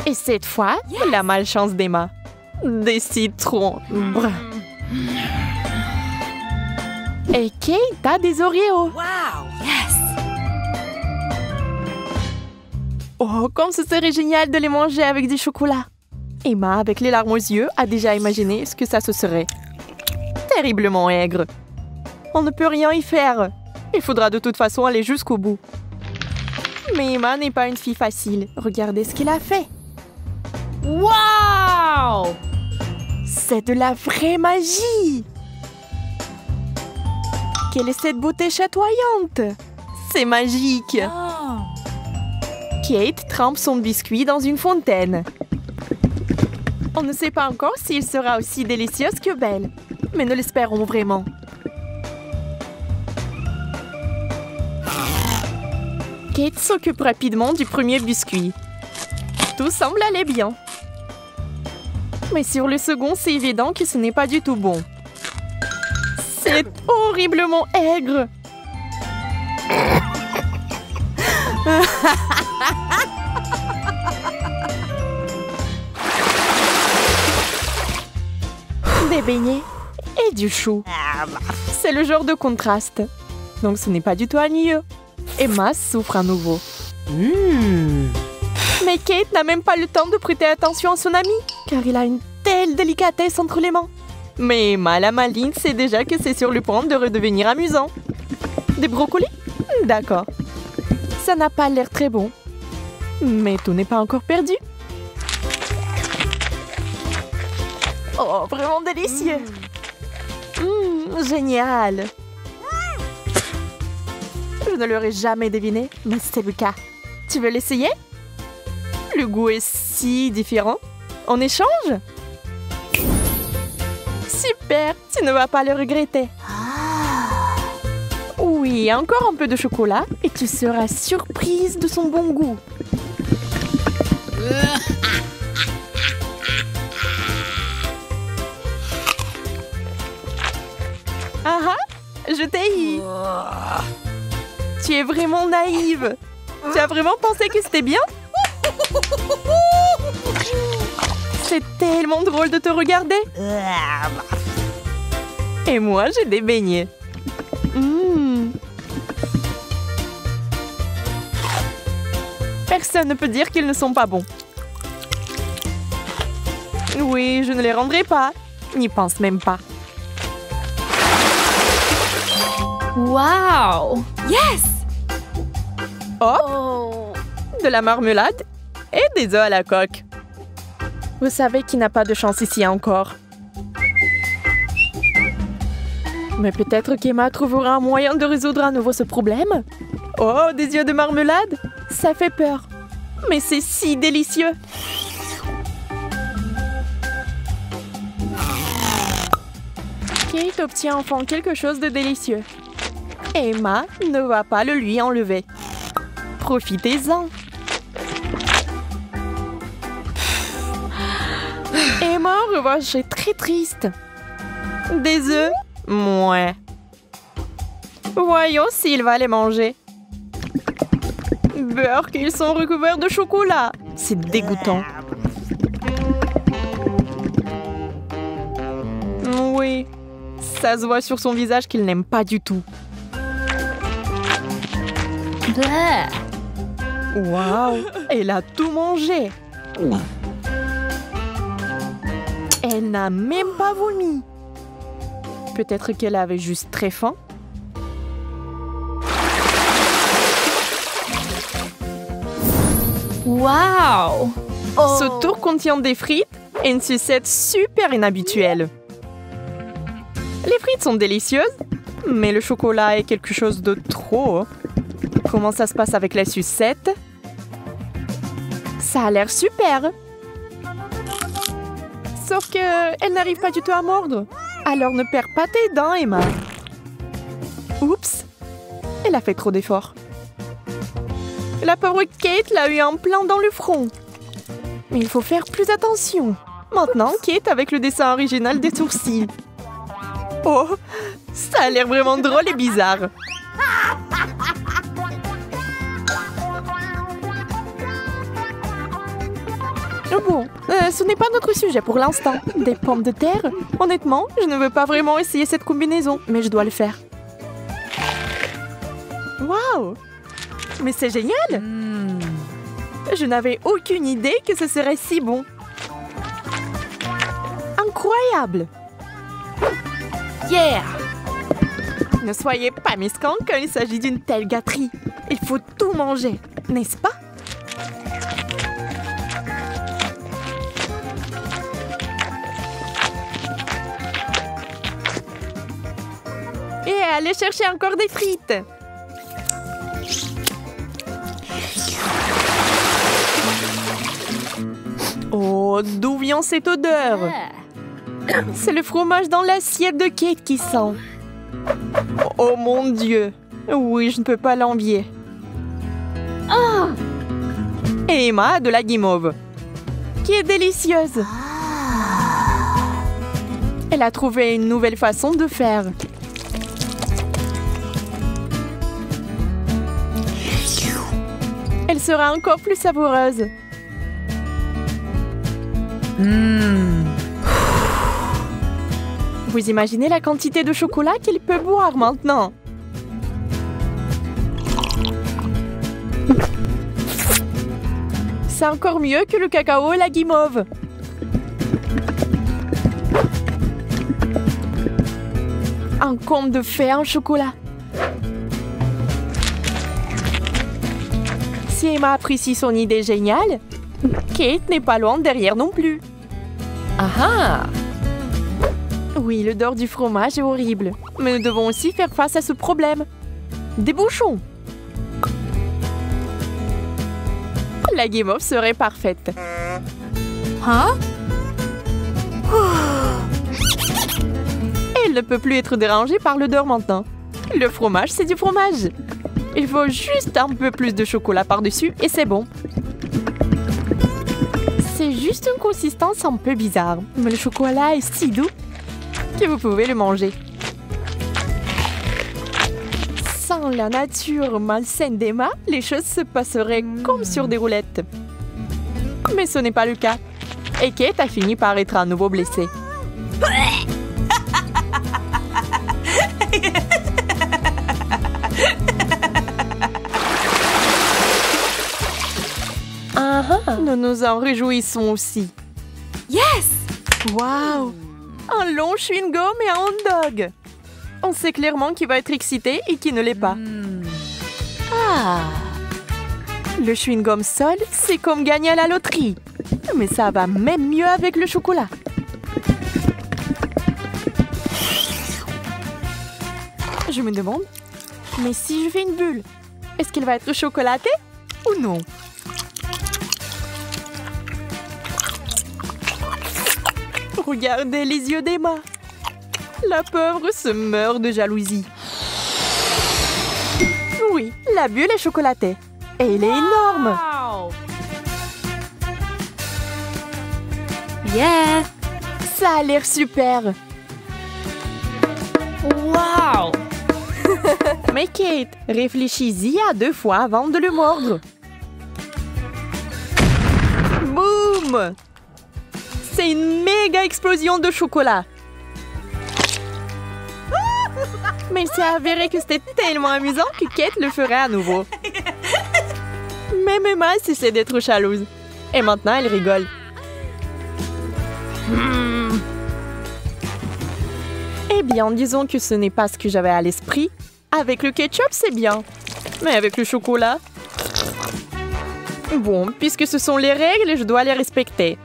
Et cette fois, la malchance d'Emma. Des citrons. Brr. Et Kate a des Oreos. Wow! Yes! Oh, comme ce serait génial de les manger avec du chocolat. Emma, avec les larmes aux yeux, a déjà imaginé ce que ça se serait. Terriblement aigre. On ne peut rien y faire. Il faudra de toute façon aller jusqu'au bout. Mais Emma n'est pas une fille facile. Regardez ce qu'il a fait. Wow! C'est de la vraie magie! Quelle est cette beauté chatoyante? C'est magique! Oh. Kate trempe son biscuit dans une fontaine. On ne sait pas encore s'il sera aussi délicieux que belle, mais nous l'espérons vraiment. Kate s'occupe rapidement du premier biscuit. Tout semble aller bien. Mais sur le second, c'est évident que ce n'est pas du tout bon. C'est horriblement aigre. Des beignets et du chou. C'est le genre de contraste. Donc ce n'est pas du tout ennuyeux. Emma souffre à nouveau. Mais Kate n'a même pas le temps de prêter attention à son ami, car il a une telle délicatesse entre les mains. Mais Emma, la maligne, sait déjà que c'est sur le point de redevenir amusant. Des brocolis? D'accord. Ça n'a pas l'air très bon. Mais tout n'est pas encore perdu. Oh, vraiment délicieux. Génial. Je ne l'aurais jamais deviné, mais c'est le cas. Tu veux l'essayer? Le goût est si différent. On échange? Super, tu ne vas pas le regretter. Oui, encore un peu de chocolat et tu seras surprise de son bon goût. Ah ah, je t'ai eu. Tu es vraiment naïve. Tu as vraiment pensé que c'était bien? C'est tellement drôle de te regarder. Et moi, j'ai des beignets. Personne ne peut dire qu'ils ne sont pas bons. Oui, je ne les rendrai pas. N'y pense même pas. Wow! Yes! Hop! Oh! De la marmelade et des œufs à la coque. Vous savez qu'il n'a pas de chance ici encore. Mais peut-être qu'Emma trouvera un moyen de résoudre à nouveau ce problème. Oh, des œufs de marmelade? Ça fait peur. Mais c'est si délicieux. Kate obtient enfin quelque chose de délicieux. Emma ne va pas le lui enlever. Profitez-en. Emma, en revanche, est très triste. Des œufs? Mouais. Voyons s'il va les manger. Beurre qu'ils sont recouverts de chocolat. C'est dégoûtant. Oui. Ça se voit sur son visage qu'il n'aime pas du tout. Waouh! Elle a tout mangé. Elle n'a même pas vomi. Peut-être qu'elle avait juste très faim. Wow! Oh. Ce tour contient des frites et une sucette super inhabituelle. Les frites sont délicieuses, mais le chocolat est quelque chose de trop. Comment ça se passe avec la sucette? Ça a l'air super. Sauf que elle n'arrive pas du tout à mordre. Alors ne perds pas tes dents, Emma. Oups, elle a fait trop d'efforts. La pauvre Kate l'a eu en plein dans le front. Mais il faut faire plus attention. Maintenant, Kate avec le dessin original des sourcils. Oh, ça a l'air vraiment drôle et bizarre. Bon, ce n'est pas notre sujet pour l'instant. Des pommes de terre? Honnêtement, je ne veux pas vraiment essayer cette combinaison, mais je dois le faire. Waouh! Mais c'est génial! Je n'avais aucune idée que ce serait si bon. Incroyable! Yeah! Ne soyez pas méchants quand il s'agit d'une telle gâterie. Il faut tout manger, n'est-ce pas? Et allez chercher encore des frites. Oh, d'où vient cette odeur? C'est le fromage dans l'assiette de Kate qui sent. Oh mon Dieu! Oui, je ne peux pas l'envier. Et Emma a de la guimauve, qui est délicieuse. Elle a trouvé une nouvelle façon de faire. Elle sera encore plus savoureuse. Vous imaginez la quantité de chocolat qu'il peut boire maintenant? C'est encore mieux que le cacao et la guimauve. Un conte de fées en chocolat. Si Emma apprécie son idée géniale, Kate n'est pas loin derrière non plus. Ah ah! Oui, l'odeur du fromage est horrible. Mais nous devons aussi faire face à ce problème. Des bouchons. La guimauve serait parfaite. Hein? Elle ne peut plus être dérangée par l'odeur maintenant. Le fromage, c'est du fromage. Il faut juste un peu plus de chocolat par-dessus et c'est bon. C'est juste une consistance un peu bizarre. Mais le chocolat est si doux que vous pouvez le manger. Sans la nature malsaine d'Emma, les choses se passeraient comme sur des roulettes. Mais ce n'est pas le cas. Et Kate a fini par être à nouveau blessée. Nous nous en réjouissons aussi. Yes! Waouh! Un long chewing-gum et un hot dog. On sait clairement qui va être excité et qui ne l'est pas. Le chewing-gum seul, c'est comme gagner à la loterie. Mais ça va même mieux avec le chocolat. Je me demande, mais si je fais une bulle, est-ce qu'elle va être chocolatée ou non? Regardez les yeux d'Emma. La pauvre se meurt de jalousie. Oui, la bulle est chocolatée. Et elle est énorme. Yeah! Ça a l'air super. Wow! Mais Kate, réfléchis-y à 2 fois avant de le mordre. Boum! C'est une méga explosion de chocolat. Mais il s'est avéré que c'était tellement amusant que Kate le ferait à nouveau. Même Emma cessait d'être jalouse. Et maintenant, elle rigole. Eh bien, disons que ce n'est pas ce que j'avais à l'esprit. Avec le ketchup, c'est bien. Mais avec le chocolat... Bon, puisque ce sont les règles, je dois les respecter.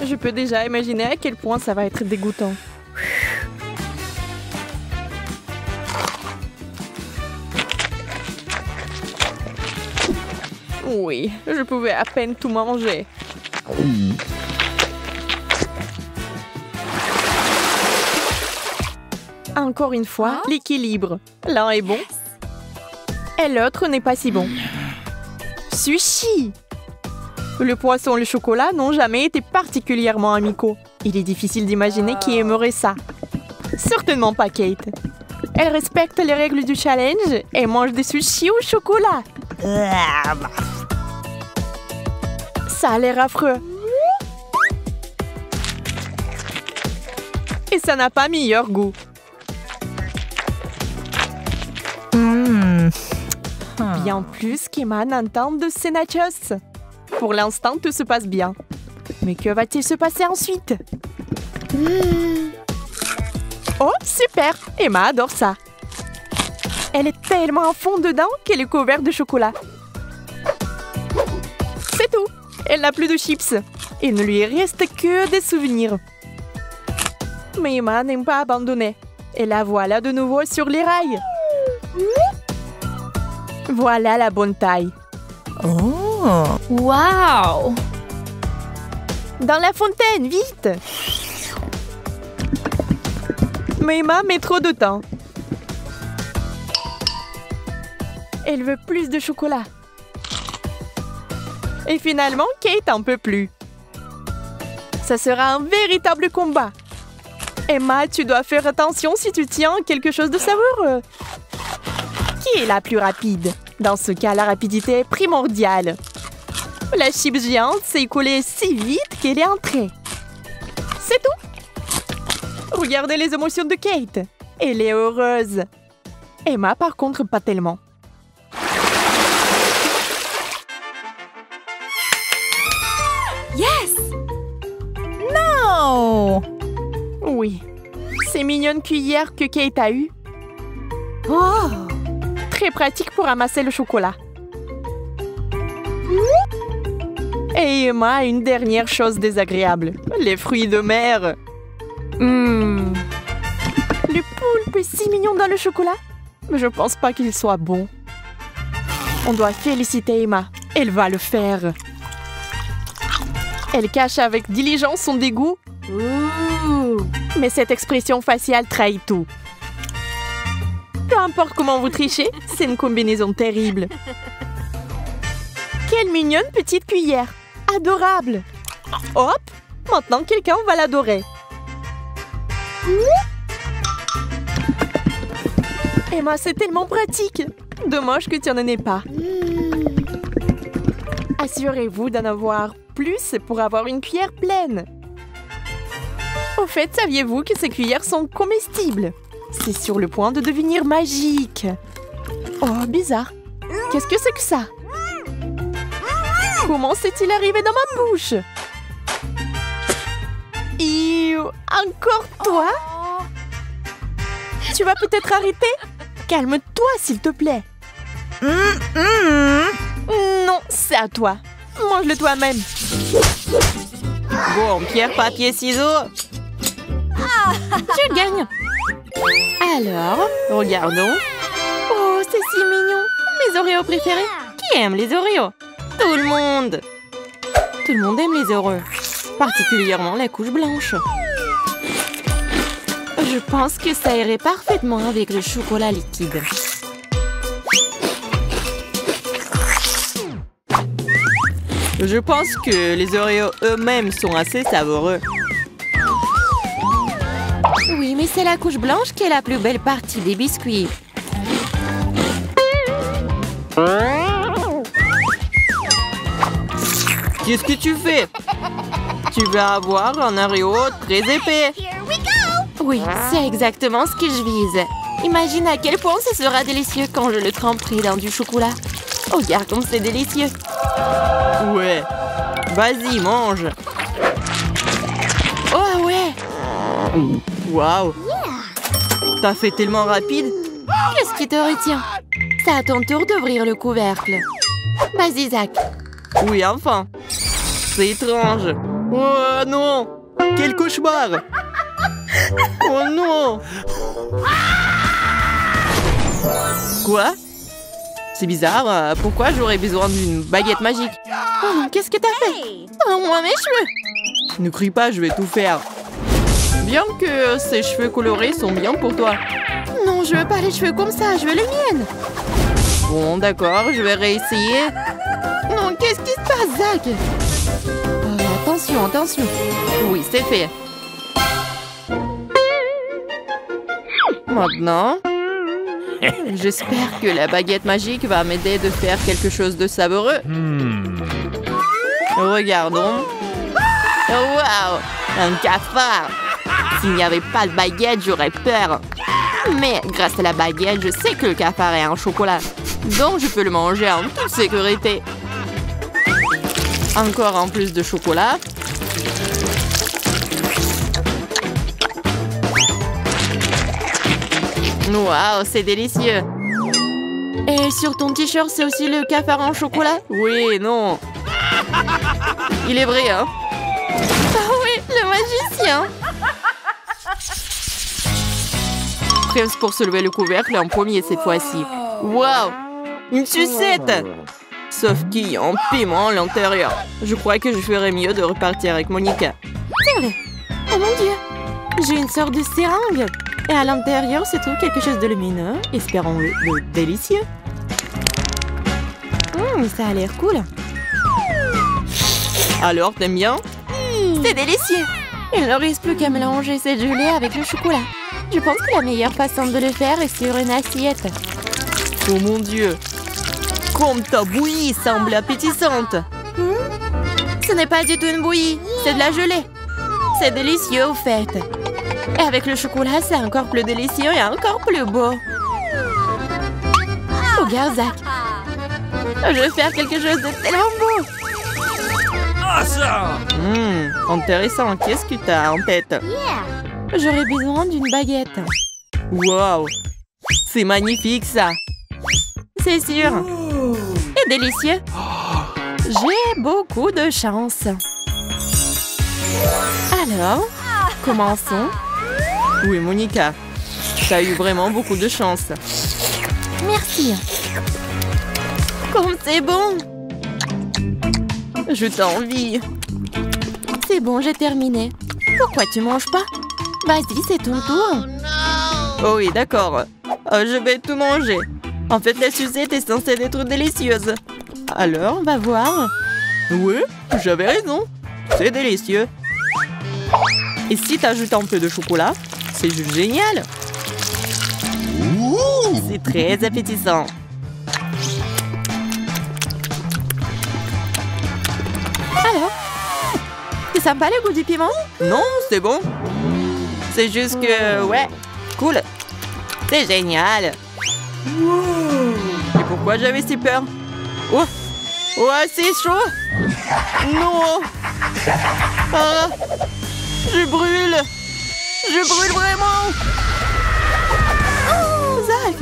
Je peux déjà imaginer à quel point ça va être dégoûtant. Oui, je pouvais à peine tout manger. Encore une fois, l'équilibre. L'un est bon et l'autre n'est pas si bon. Sushi! Le poisson et le chocolat n'ont jamais été particulièrement amicaux. Il est difficile d'imaginer qui aimerait ça. Certainement pas Kate. Elle respecte les règles du challenge et mange des sushis au chocolat. Ça a l'air affreux. Et ça n'a pas meilleur goût. Bien plus qu'Emma n'entend de ces nachos. Pour l'instant, tout se passe bien. Mais que va-t-il se passer ensuite? Oh, super! Emma adore ça. Elle est tellement à fond dedans qu'elle est couverte de chocolat. C'est tout. Elle n'a plus de chips. Il ne lui reste que des souvenirs. Mais Emma n'aime pas abandonner. Et la voilà de nouveau sur les rails. Voilà la bonne taille. Oh! Wow! Dans la fontaine, vite! Mais Emma met trop de temps. Elle veut plus de chocolat. Et finalement, Kate en peut plus. Ça sera un véritable combat. Emma, tu dois faire attention si tu tiens quelque chose de savoureux. Qui est la plus rapide? Dans ce cas, la rapidité est primordiale. La chips géante s'est écoulée si vite qu'elle est entrée. C'est tout. Regardez les émotions de Kate. Elle est heureuse. Emma, par contre, pas tellement. Yes! Non! Oui. Ces mignonnes cuillères que Kate a eues. Oh! Très pratique pour amasser le chocolat. Et Emma a une dernière chose désagréable. Les fruits de mer. Le poulpe est si mignon dans le chocolat. Mais je pense pas qu'il soit bon. On doit féliciter Emma. Elle va le faire. Elle cache avec diligence son dégoût. Mais cette expression faciale trahit tout. Peu importe comment vous trichez, c'est une combinaison terrible. Quelle mignonne petite cuillère. Adorable. Hop, maintenant quelqu'un va l'adorer. Emma, c'est tellement pratique. Dommage que tu n'en aies pas. Assurez-vous d'en avoir plus pour avoir une cuillère pleine. Au fait, saviez-vous que ces cuillères sont comestibles? C'est sur le point de devenir magique. Oh, bizarre. Qu'est-ce que c'est que ça? Comment s'est-il arrivé dans ma bouche? Encore toi? Tu vas peut-être arrêter? Calme-toi, s'il te plaît. Non, c'est à toi. Mange-le toi-même. Bon, pierre, papier, ciseaux. Je gagne. Alors, regardons. Oh, c'est si mignon. Mes Oreos préférés. Qui aime les Oreos? Tout le monde. Tout le monde aime les Oreos. Particulièrement la couche blanche. Je pense que ça irait parfaitement avec le chocolat liquide. Je pense que les Oreos eux-mêmes sont assez savoureux. Oui, mais c'est la couche blanche qui est la plus belle partie des biscuits. Qu'est-ce que tu fais? Tu vas avoir un Oreo très épais. Oui, c'est exactement ce que je vise. Imagine à quel point ce sera délicieux quand je le tremperai dans du chocolat. Oh, regarde comme c'est délicieux. Ouais. Vas-y, mange. Oh, ouais. Waouh. T'as fait tellement rapide. Qu'est-ce qui te retient? C'est à ton tour d'ouvrir le couvercle. Vas-y, Zach. Oui, enfin. C'est étrange. Oh non. Quel cauchemar. Oh non. Quoi? C'est bizarre. Pourquoi j'aurais besoin d'une baguette magique? Oh, qu'est-ce que t'as fait? Oh, moi, mes cheveux. Ne crie pas, je vais tout faire. Bien que ces cheveux colorés sont bien pour toi. Non, je veux pas les cheveux comme ça, je veux les miennes. Bon, d'accord, je vais réessayer. Non, qu'est-ce qui se passe, Zach? Attention, attention. Oui, c'est fait. Maintenant, J'espère que la baguette magique va m'aider de faire quelque chose de savoureux. Regardons. Waouh! Un cafard! S'il n'y avait pas de baguette, j'aurais peur. Mais grâce à la baguette, je sais que le cafard est un chocolat. Donc je peux le manger en toute sécurité. Encore un plus de chocolat. Waouh, c'est délicieux. Et sur ton t-shirt, c'est aussi le cafard en chocolat? Oui, non. Il est vrai, hein? Ah oui, le magicien. Prêt pour soulever le couvercle en premier cette fois-ci. Waouh! Une sucette! Sauf qu'il y a un piment à l'intérieur. Je crois que je ferais mieux de repartir avec Monica. C'est vrai. Oh mon Dieu! J'ai une sorte de seringue. Et à l'intérieur se trouve quelque chose de lumineux. Espérons-le délicieux. Ça a l'air cool. Alors, t'aimes bien? C'est délicieux. Il ne reste plus qu'à mélanger cette gelée avec le chocolat. Je pense que la meilleure façon de le faire est sur une assiette. Oh mon Dieu! Comme ta bouillie semble appétissante. Ce n'est pas du tout une bouillie, c'est de la gelée. C'est délicieux au fait. Et avec le chocolat, c'est encore plus délicieux et encore plus beau. Regarde, Zach. Je vais faire quelque chose de tellement beau. Intéressant. Qu'est-ce que tu as en tête? J'aurais besoin d'une baguette. Wow! C'est magnifique, ça. C'est sûr. Et délicieux. J'ai beaucoup de chance. Alors, commençons. Oui, Monica. Tu as eu vraiment beaucoup de chance. Merci. Comme c'est bon. Je t'envie. C'est bon, j'ai terminé. Pourquoi tu manges pas? Vas-y, c'est ton tour. Oh oui, d'accord. Je vais tout manger. En fait, la sucette est censée être délicieuse. Alors, on va voir. Oui, j'avais raison. C'est délicieux. Et si t'ajoutes un peu de chocolat, c'est juste génial. C'est très appétissant. Alors, c'est sympa le goût du piment? Non, c'est bon. C'est juste que, ouais, cool. C'est génial. Et pourquoi j'avais si peur? Oh, c'est chaud. Non. Ah, je brûle. Je brûle vraiment. Oh, Zach,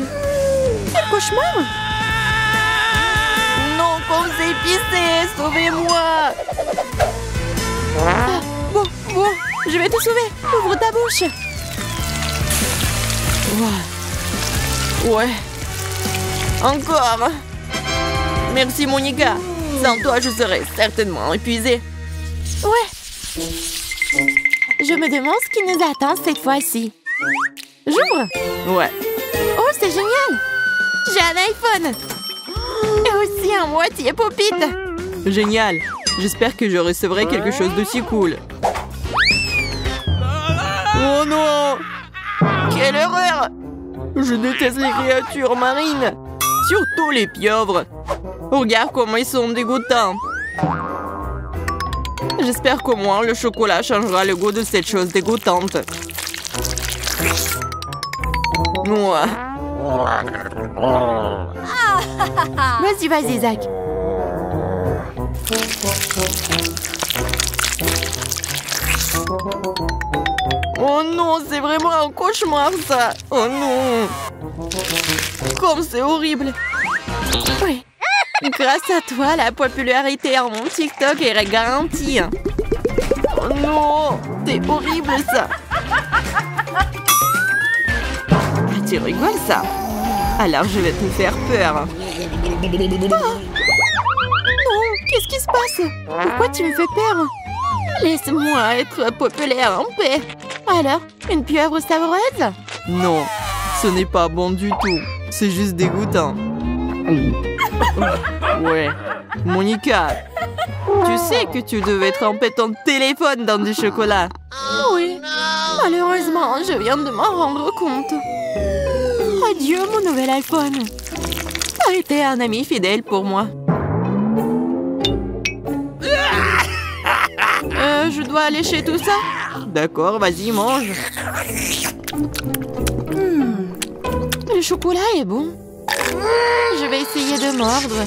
quel cauchemar. Non, comme c'est épicé, sauvez-moi. Ah, bon, je vais te sauver. Ouvre ta bouche. Ouais. Encore. Merci, Monica. Sans toi, je serais certainement épuisée. Ouais. Je me demande ce qui nous attend cette fois-ci. J'ouvre. Ouais. Oh, c'est génial. J'ai un iPhone. Et aussi un moitié pop-it. Génial. J'espère que je recevrai quelque chose de si cool. Oh non! Quelle horreur! Je déteste les créatures marines. Surtout les pieuvres. Regarde comment ils sont dégoûtants. J'espère qu'au moins le chocolat changera le goût de cette chose dégoûtante. Moi. Vas-y, Zach. Oh non, c'est vraiment un cauchemar, ça. Oh non. Comme c'est horrible. Oui. Grâce à toi, la popularité en mon TikTok est garantie. Oh non, c'est horrible, ça. Tu rigoles, ça? Alors, je vais te faire peur. Oh. Non, qu'est-ce qui se passe? Pourquoi tu me fais peur? Laisse-moi être populaire en paix. Alors, une pieuvre savoureuse? Non, ce n'est pas bon du tout. C'est juste dégoûtant. Ouais. Monica, tu sais que tu devais tremper ton téléphone dans du chocolat. Oui. Malheureusement, je viens de m'en rendre compte. Adieu, mon nouvel iPhone. Tu as été un ami fidèle pour moi. Je dois lécher tout ça. D'accord, vas-y, mange. Le chocolat est bon. Je vais essayer de mordre.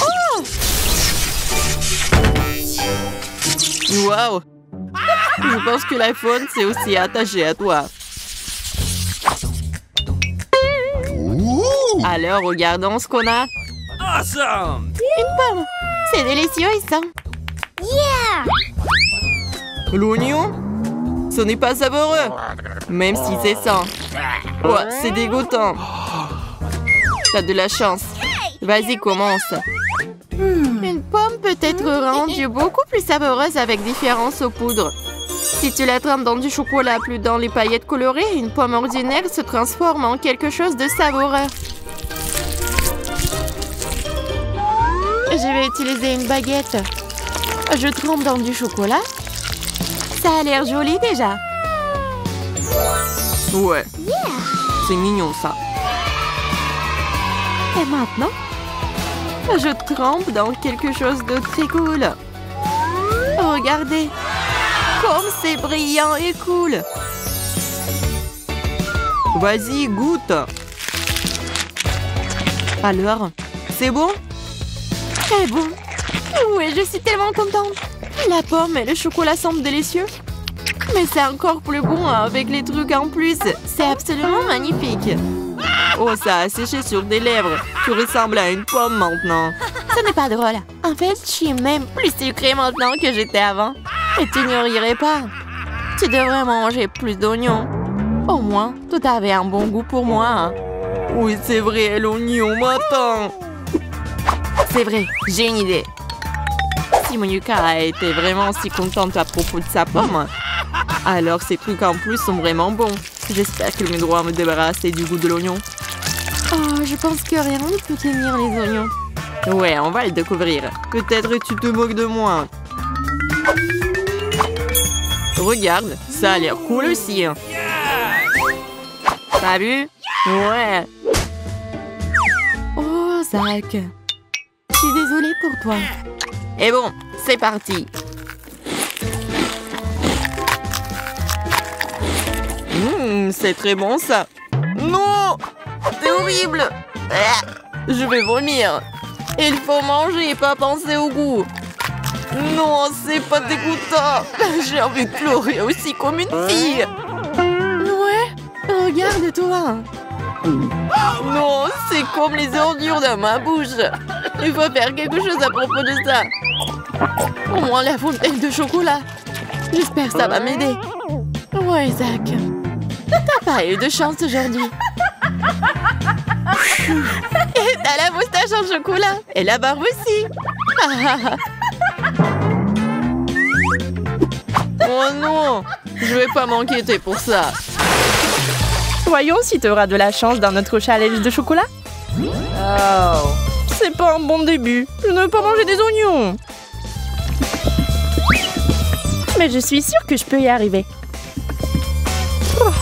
Oh! Wow! Je pense que l'iPhone s'est aussi attaché à toi. Alors, regardons ce qu'on a. Awesome! Une pomme. C'est délicieux et sain. L'oignon? Ce n'est pas savoureux. Même si c'est sain. Oh, c'est dégoûtant. T'as de la chance. Vas-y, commence. Une pomme peut être rendue beaucoup plus savoureuse avec différents saupoudres. Si tu la trempes dans du chocolat plus dans les paillettes colorées, une pomme ordinaire se transforme en quelque chose de savoureux. Je vais utiliser une baguette. Je trempe dans du chocolat. Ça a l'air joli déjà. Ouais. C'est mignon ça. Et maintenant, je trempe dans quelque chose de très cool. Regardez, comme c'est brillant et cool. Vas-y, goûte. Alors, c'est bon? C'est bon. Oui, je suis tellement contente. La pomme et le chocolat semblent délicieux. Mais c'est encore plus bon avec les trucs en plus. C'est absolument magnifique. Oh, ça a séché sur des lèvres. Tu ressembles à une pomme maintenant. Ce n'est pas drôle. En fait, je suis même plus sucrée maintenant que j'étais avant. Et tu n'y rirais pas. Tu devrais manger plus d'oignons. Au moins, tout avait un bon goût pour moi. Hein. Oui, c'est vrai, l'oignon m'attend. C'est vrai, j'ai une idée. Si Monika a été vraiment si contente à propos de sa pomme, alors ces trucs en plus sont vraiment bons. J'espère qu'elle me doit me débarrasser du goût de l'oignon. Oh, je pense que rien ne peut tenir les oignons. Ouais, on va le découvrir. Peut-être tu te moques de moi. Regarde, ça a l'air cool aussi. T'as vu? Ouais. Oh, Zach. Je suis désolée pour toi. Et bon, c'est parti. C'est très bon ça. Non! C'est horrible. Je vais vomir. Il faut manger et pas penser au goût. Non, c'est pas dégoûtant. J'ai envie de pleurer aussi comme une fille. Ouais, regarde-toi. Non, c'est comme les ordures dans ma bouche. Il faut faire quelque chose à propos de ça. Au moins la fontaine de chocolat. J'espère que ça va m'aider. Ouais, Zach. T'as pas eu de chance aujourd'hui. Et t'as la moustache en chocolat. Et la barbe aussi. Oh non, je vais pas m'inquiéter pour ça. Voyons si tu auras de la chance dans notre challenge de chocolat. Oh. C'est pas un bon début. Je ne veux pas manger des oignons. Mais je suis sûre que je peux y arriver. Oh.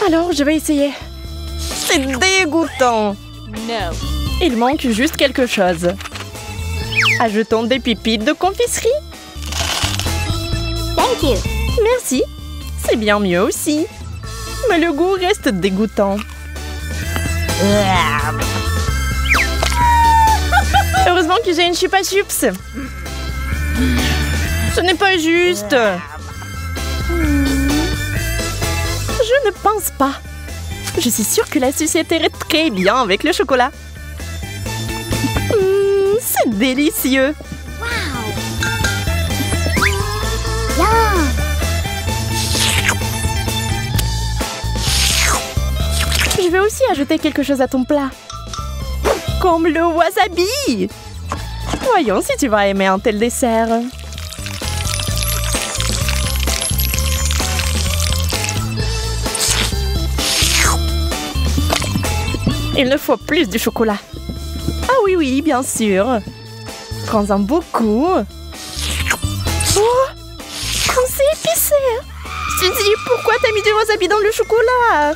Alors, je vais essayer. C'est dégoûtant. No. Il manque juste quelque chose. Ajoutons des pépites de confiserie. Thank you. Merci. C'est bien mieux aussi. Mais le goût reste dégoûtant. Heureusement que j'ai une chupa chups. Ce n'est pas juste. Je ne pense pas. Je suis sûre que la sucette irait très bien avec le chocolat. C'est délicieux. Je vais aussi ajouter quelque chose à ton plat. Comme le wasabi. Voyons si tu vas aimer un tel dessert. Il ne faut plus de chocolat. Ah oui, oui, bien sûr. Prends-en beaucoup. Oh, c'est épicé. Suzy, pourquoi t'as mis du wasabi dans le chocolat?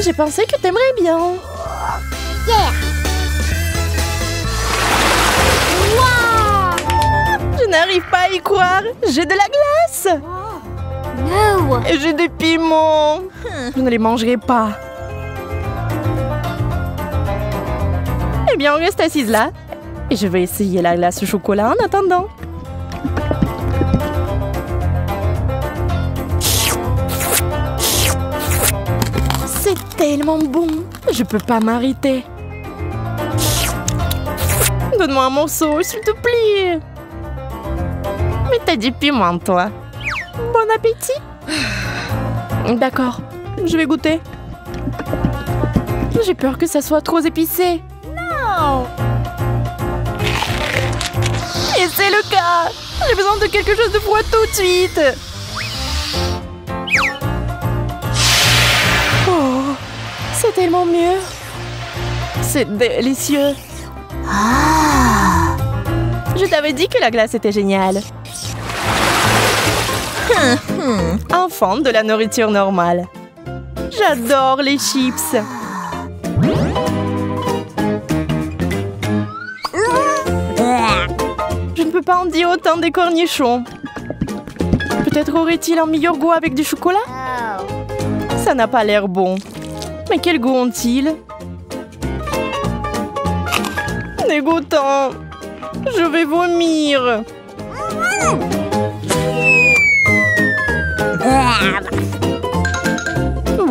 J'ai pensé que t'aimerais bien. Je n'arrive pas à y croire. J'ai de la glace. No. Et j'ai des piments. Je ne les mangerai pas. Eh bien, on reste assise là. Et je vais essayer la glace au chocolat en attendant. C'est tellement bon. Je peux pas m'arrêter. Donne-moi un morceau, s'il te plaît. Mais t'as du piment, toi. Bon appétit. D'accord, je vais goûter. J'ai peur que ça soit trop épicé. Non. Et c'est le cas. J'ai besoin de quelque chose de froid tout de suite. Oh, c'est tellement mieux. C'est délicieux. Je t'avais dit que la glace était géniale. Enfant de la nourriture normale. J'adore les chips. Je ne peux pas en dire autant des cornichons. Peut-être aurait-il un meilleur goût avec du chocolat? Ça n'a pas l'air bon. Mais quel goût ont-ils? Dégoûtant. Je vais vomir.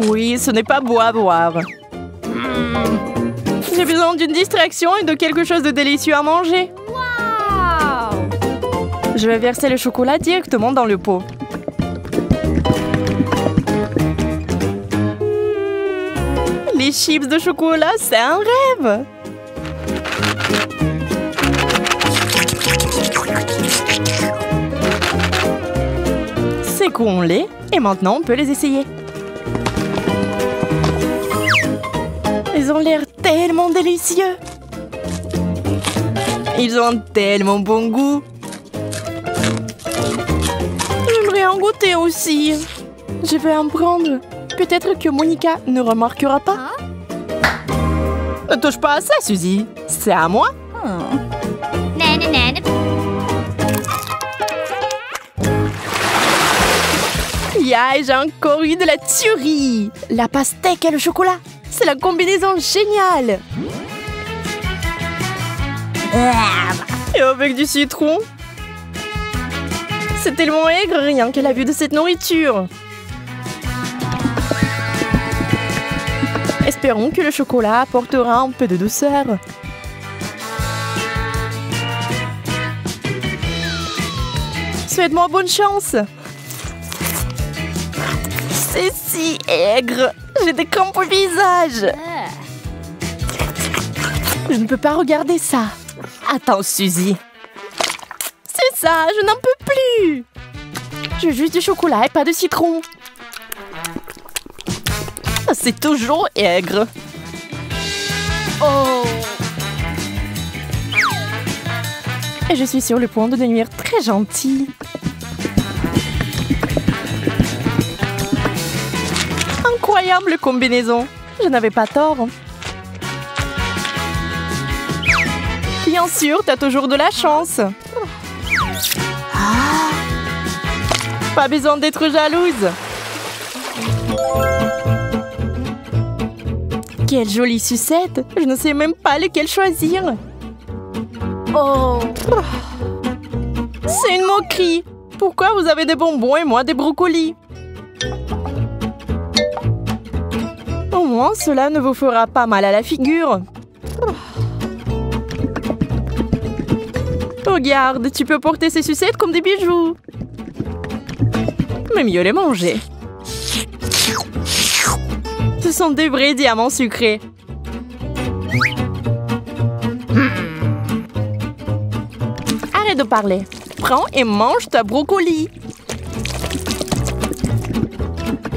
Oui, ce n'est pas beau à voir. J'ai besoin d'une distraction et de quelque chose de délicieux à manger. Wow. Je vais verser le chocolat directement dans le pot. Les chips de chocolat, c'est un rêve. Secouons-les et maintenant on peut les essayer. Ils ont l'air tellement délicieux. Ils ont tellement bon goût. J'aimerais en goûter aussi. Je vais en prendre. Peut-être que Monica ne remarquera pas. Ne touche pas à ça, Suzy. C'est à moi. Yeah, j'ai encore eu de la tuerie. La pastèque et le chocolat. C'est la combinaison géniale. Et avec du citron. C'est tellement aigre rien qu'à la vue de cette nourriture. Espérons que le chocolat apportera un peu de douceur. Souhaite-moi bonne chance. C'est si aigre. J'ai des crampes au visage. Je ne peux pas regarder ça. Attends, Suzy. C'est ça, je n'en peux plus. Je veux juste du chocolat et pas de citron. C'est toujours aigre. Oh. Et je suis sur le point de devenir très gentille. Incroyable combinaison. Je n'avais pas tort. Bien sûr, t'as toujours de la chance. Pas besoin d'être jalouse. Quelle jolie sucette. Je ne sais même pas lequel choisir. Oh. C'est une moquerie. Pourquoi vous avez des bonbons et moi des brocolis? Au moins, cela ne vous fera pas mal à la figure. Regarde, tu peux porter ces sucettes comme des bijoux. Mais mieux les manger. Ce sont des vrais diamants sucrés. Arrête de parler. Prends et mange ta brocoli.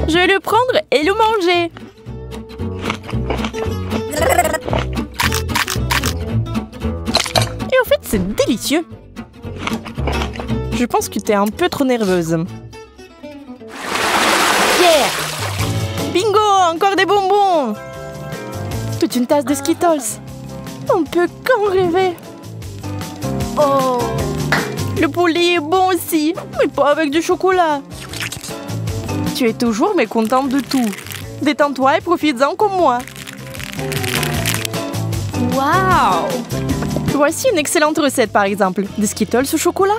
Je vais le prendre et le manger. Et en fait, c'est délicieux. Je pense que t'es un peu trop nerveuse. Yeah! Bingo! Encore des bonbons! C'est une tasse de Skittles. On peut qu'en rêver. Oh. Le poulet est bon aussi, mais pas avec du chocolat. Tu es toujours mécontente de tout. Détends-toi et profites-en comme moi. Wow. Voici une excellente recette, par exemple. Des Skittles au chocolat.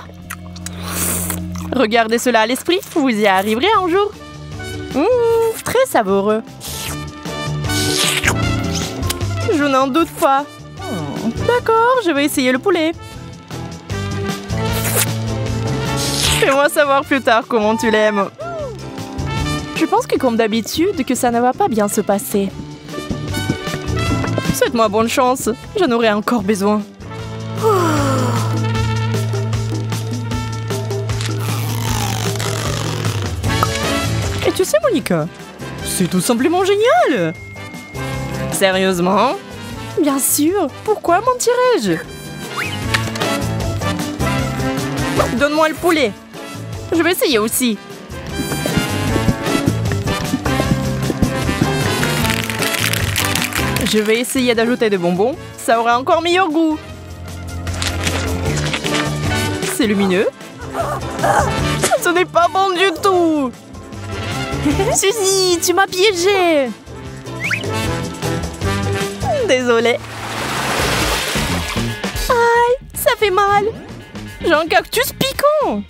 Regardez cela à l'esprit, vous y arriverez un jour. Très savoureux. Je n'en doute pas. D'accord, je vais essayer le poulet. Fais-moi savoir plus tard comment tu l'aimes. Je pense que comme d'habitude, que ça ne va pas bien se passer. Souhaite-moi bonne chance, j'en aurai encore besoin. Et tu sais, Monica, c'est tout simplement génial! Sérieusement? Bien sûr, pourquoi mentirais-je? Donne-moi le poulet. Je vais essayer aussi. Je vais essayer d'ajouter des bonbons. Ça aura encore meilleur goût. C'est lumineux. Ce n'est pas bon du tout. Suzy, tu m'as piégée. Désolée. Aïe, ça fait mal. J'ai un cactus piquant.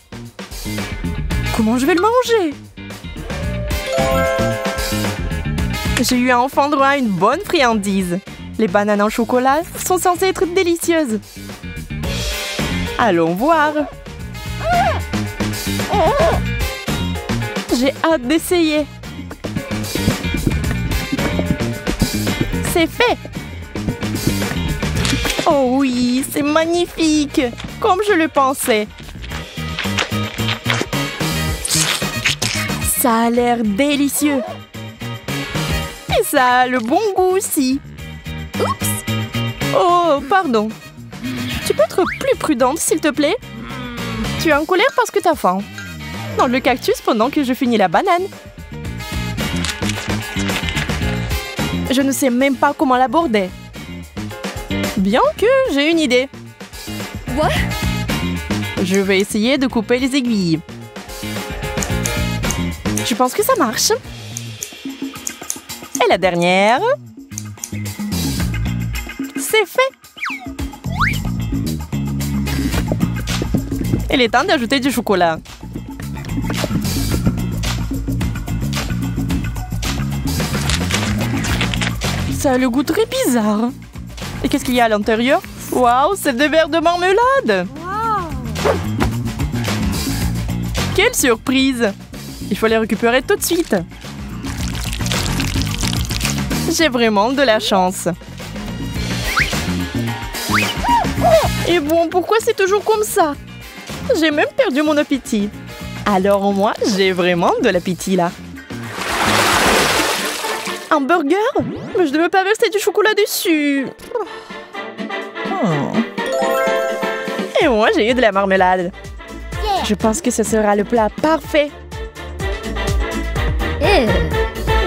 Comment je vais le manger? J'ai eu enfin droit à une bonne friandise. Les bananes en chocolat sont censées être délicieuses. Allons voir. J'ai hâte d'essayer. C'est fait. Oh oui, c'est magnifique, comme je le pensais. Ça a l'air délicieux. Et ça a le bon goût aussi. Oups. Oh, pardon. Tu peux être plus prudente, s'il te plaît? Tu es en colère parce que t'as faim. Dans le cactus pendant que je finis la banane. Je ne sais même pas comment l'aborder. Bien que j'ai une idée. What? Je vais essayer de couper les aiguilles. Je pense que ça marche. Et la dernière. C'est fait. Il est temps d'ajouter du chocolat. Ça a le goût très bizarre. Et qu'est-ce qu'il y a à l'intérieur? Waouh, c'est des verres de marmelade! Wow. Quelle surprise! Il faut les récupérer tout de suite. J'ai vraiment de la chance. Et bon, pourquoi c'est toujours comme ça? J'ai même perdu mon appétit. Alors moi, j'ai vraiment de l'appétit là. Un burger? Mais je ne veux pas verser du chocolat dessus. Et moi, j'ai eu de la marmelade. Yeah. Je pense que ce sera le plat parfait.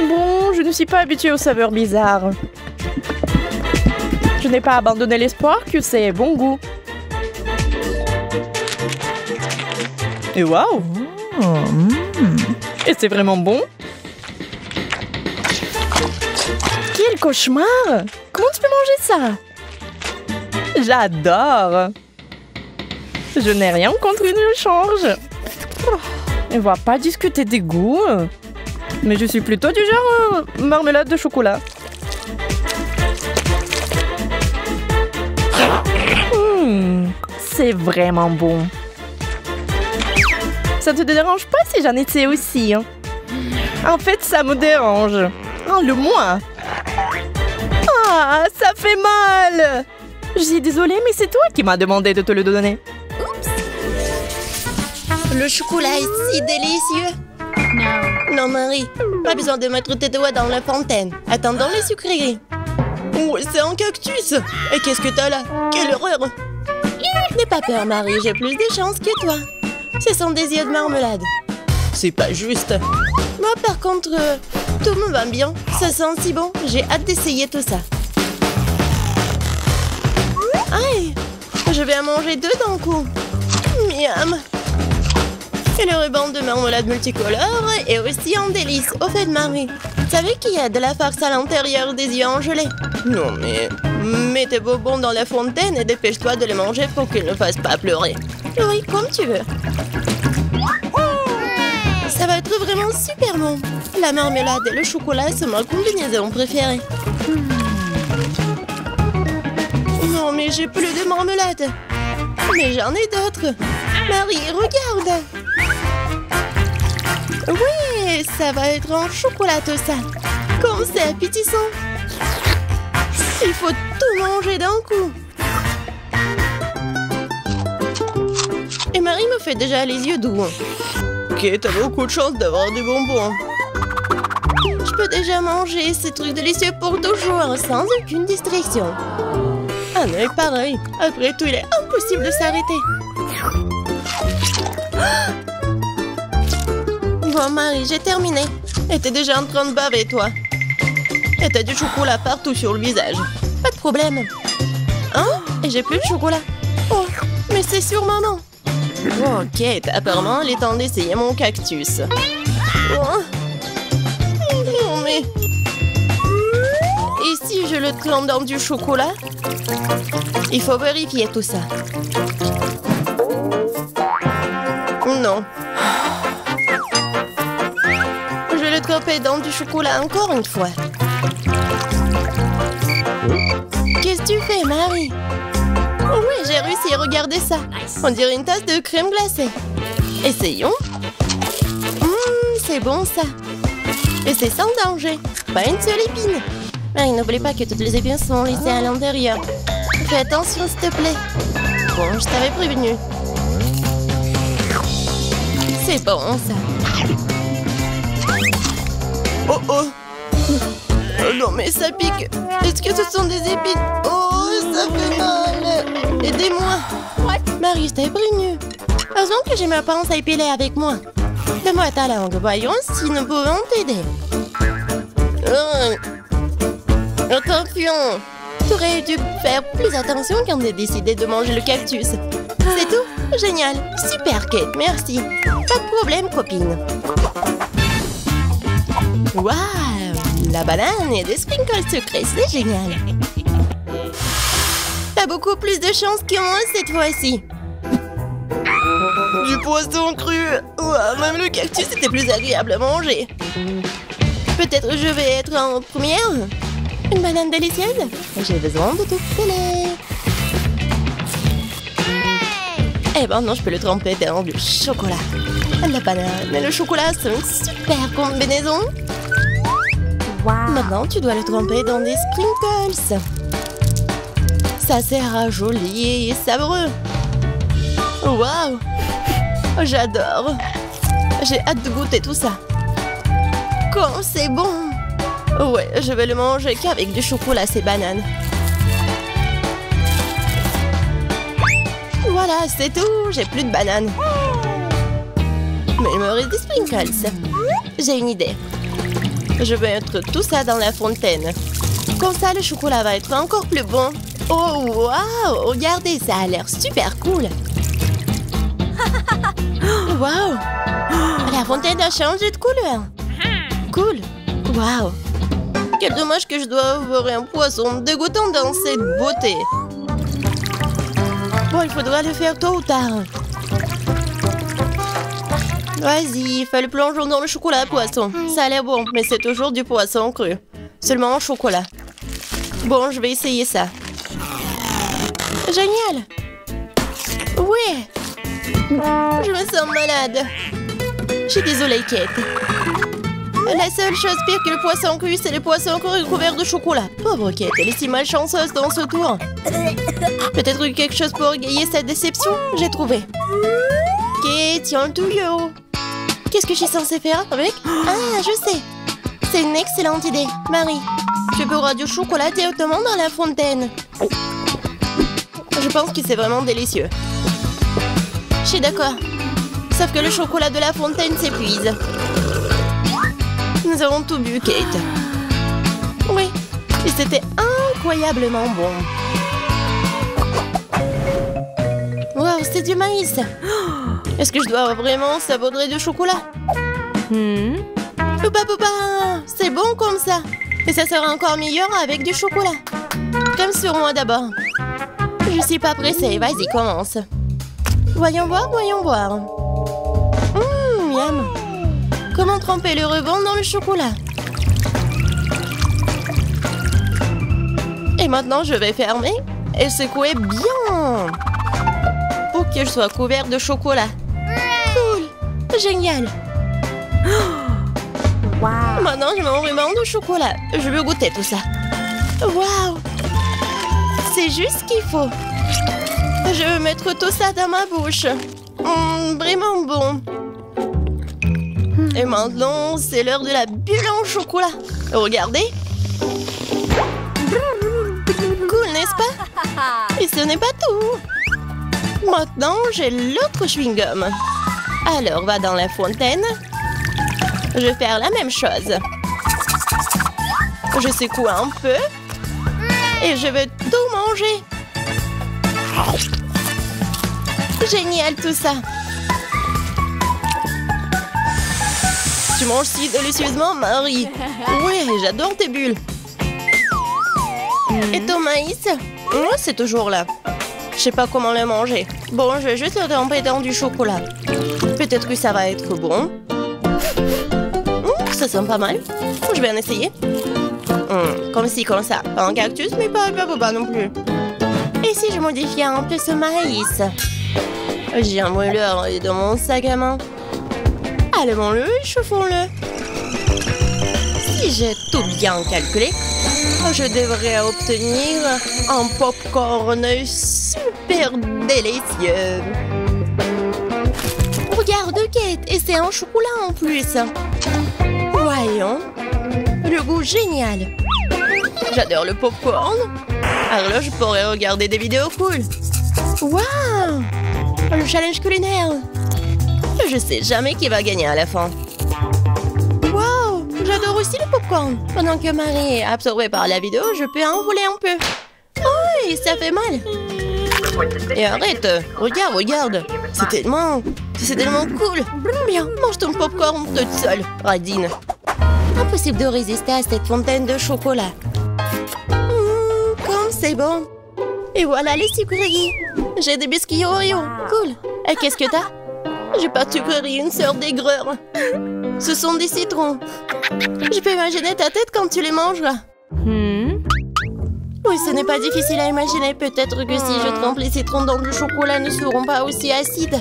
Bon, je ne suis pas habituée aux saveurs bizarres. Je n'ai pas abandonné l'espoir que c'est bon goût. Et waouh! Et c'est vraiment bon. Quel cauchemar! Comment tu peux manger ça? J'adore! Je n'ai rien contre une change. On va pas discuter des goûts. Mais je suis plutôt du genre marmelade de chocolat. C'est vraiment bon. Ça te dérange pas si j'en étais aussi, hein? En fait, ça me dérange. Oh, le moins. Ah, ça fait mal. Je suis désolée, mais c'est toi qui m'as demandé de te le donner. Le chocolat est si délicieux. Non, Marie, pas besoin de mettre tes doigts dans la fontaine. Attendons les sucreries. Oh, c'est un cactus. Et qu'est-ce que t'as là? Quelle horreur. N'aie pas peur, Marie, j'ai plus de chance que toi. Ce sont des yeux de marmelade. C'est pas juste. Moi, par contre, tout me va bien. Ça sent si bon. J'ai hâte d'essayer tout ça. Je vais en manger 2 d'un coup. Miam. Et le ruban de marmelade multicolore est aussi un délice. Au fait, Marie, tu savais qu'il y a de la farce à l'intérieur des yeux en gelée? Non, mais mets tes bonbons dans la fontaine et dépêche-toi de les manger pour qu'ils ne fassent pas pleurer. Oui, comme tu veux. Ça va être vraiment super bon. La marmelade et le chocolat sont ma combinaison préférée. Non, mais j'ai plus de marmelade. Mais j'en ai d'autres. Marie, regarde. Oui, ça va être en chocolat tout ça. Comme c'est appétissant. Il faut tout manger d'un coup. Et Marie me fait déjà les yeux doux. Ok, t'as beaucoup de chance d'avoir des bonbons. Je peux déjà manger ces trucs délicieux pour toujours, sans aucune distraction. Ah non, pareil. Après tout, il est impossible de s'arrêter. Bon, Marie, j'ai terminé. Et t'es déjà en train de baver, toi. Et t'as du chocolat partout sur le visage. Pas de problème. Hein? Et j'ai plus de chocolat. Oh, mais c'est sur maman. Ok, apparemment, il est temps d'essayer mon cactus. Oh. Non, mais... Et si je le trempe dans du chocolat? Il faut vérifier tout ça. Non. Je vais le tremper dans du chocolat encore une fois. Qu'est-ce que tu fais, Marie? Oui, j'ai réussi, regardez ça. On dirait une tasse de crème glacée. Essayons. C'est bon ça. Et c'est sans danger. Pas une seule épine. Marie, n'oublie pas que toutes les épines sont laissées à l'intérieur. Fais attention, s'il te plaît. Bon, je t'avais prévenu. C'est bon ça. Oh oh. Oh non, mais ça pique. Est-ce que ce sont des épines? Oh, ça fait mal. Aidez-moi. Marie, je t'avais prévenu. Heureusement que j'ai ma pince à épiler avec moi. Donne-moi ta langue. Voyons si nous pouvons t'aider. Attention. Tu aurais dû faire plus attention quand tu as décidé de manger le cactus. C'est tout? Génial. Super, Kate. Merci. Pas de problème, copine. Waouh! La banane et des sprinkles sucrés, c'est génial. T'as beaucoup plus de chance que moi cette fois-ci. Du poisson cru. Ouah, même le cactus était plus agréable à manger. Peut-être je vais être en première. Une banane délicieuse. J'ai besoin de tout filer. Eh ben non, je peux le tremper dans du chocolat. La banane et le chocolat, c'est une super combinaison. Wow. Maintenant, tu dois le tremper dans des sprinkles. Ça sera joli et savoureux. Waouh! J'adore. J'ai hâte de goûter tout ça. Comme c'est bon! Ouais, je vais le manger qu'avec du chocolat, ces bananes. Voilà, c'est tout. J'ai plus de bananes. Mais il me reste des sprinkles. J'ai une idée. Je vais mettre tout ça dans la fontaine. Comme ça, le chocolat va être encore plus bon. Oh, waouh! Regardez, ça a l'air super cool. Waouh! La fontaine a changé de couleur. Cool. Waouh! Quel dommage que je dois avoir un poisson dégoûtant dans cette beauté. Bon, il faudra le faire tôt ou tard. Vas-y, fais le plongeon dans le chocolat, poisson. Ça a l'air bon, mais c'est toujours du poisson cru. Seulement en chocolat. Bon, je vais essayer ça. Génial! Oui! Je me sens malade. Je suis désolée, Kate. La seule chose pire que le poisson cru, c'est le poisson cru couvert de chocolat. Pauvre Kate, elle est si malchanceuse dans ce tour. Peut-être quelque chose pour égayer cette déception? J'ai trouvé. Kate, tiens le tuyau. Qu'est-ce que je suis censée faire avec? Ah, je sais. C'est une excellente idée. Marie, tu boiras du chocolat directement dans la fontaine. Je pense que c'est vraiment délicieux. Je suis d'accord. Sauf que le chocolat de la fontaine s'épuise. Nous avons tout bu, Kate. Oui, et c'était incroyablement bon. c'est du maïs. Est-ce que je dois vraiment saupoudrer du chocolat? Poupa poupa, c'est bon comme ça. Et ça sera encore meilleur avec du chocolat. Comme sur moi d'abord. Je suis pas pressée, vas-y, commence. Voyons voir, voyons voir. Miam. Comment tremper le rebond dans le chocolat? Et maintenant, je vais fermer et secouer bien pour que je sois couvert de chocolat. Cool, génial. Wow. Maintenant, je mets un ruban de chocolat. Je veux goûter tout ça. Waouh! C'est juste ce qu'il faut. Je veux mettre tout ça dans ma bouche. Vraiment bon. Et maintenant, c'est l'heure de la bulle en chocolat. Regardez. Cool, n'est-ce pas? Et ce n'est pas tout. Maintenant, j'ai l'autre chewing-gum. Alors, va dans la fontaine. Je vais faire la même chose. Je secoue un peu. Et je vais tout manger. Génial tout ça. Tu manges si délicieusement, Marie. Oui, j'adore tes bulles. Et ton maïs? C'est toujours là. Je sais pas comment le manger. Bon, je vais juste le tremper dans du chocolat. Peut-être que ça va être bon. Ça sent pas mal. Je vais en essayer. Comme ci, comme ça. Pas un cactus, mais pas non plus. Et si je modifiais un peu ce maïs? J'ai un mouleur dans mon sac à main. Allumons-le et chauffons-le. Si j'ai tout bien calculé, je devrais obtenir un popcorn super délicieux. Regarde, Kate, et c'est un chocolat en plus. Voyons. Le goût génial. J'adore le popcorn. Alors là, je pourrais regarder des vidéos cool. Waouh! Le challenge culinaire. Je sais jamais qui va gagner à la fin. Waouh! J'adore aussi le popcorn. Pendant que Marie est absorbée par la vidéo, je peux en voler un peu. Oh, et ça fait mal. Et arrête. Regarde. C'est tellement cool. Bien, mange ton popcorn toute seule, Radine. Impossible de résister à cette fontaine de chocolat. Comme c'est bon. Et voilà les sucreries. J'ai des biscuits Oreo. Cool. Et qu'est-ce que t'as? J'ai pas de sucreries, une sœur d'aigreur. Ce sont des citrons. Je peux imaginer ta tête quand tu les manges. Oui, ce n'est pas difficile à imaginer. Peut-être que si je trempe les citrons dans le chocolat, ne seront pas aussi acides.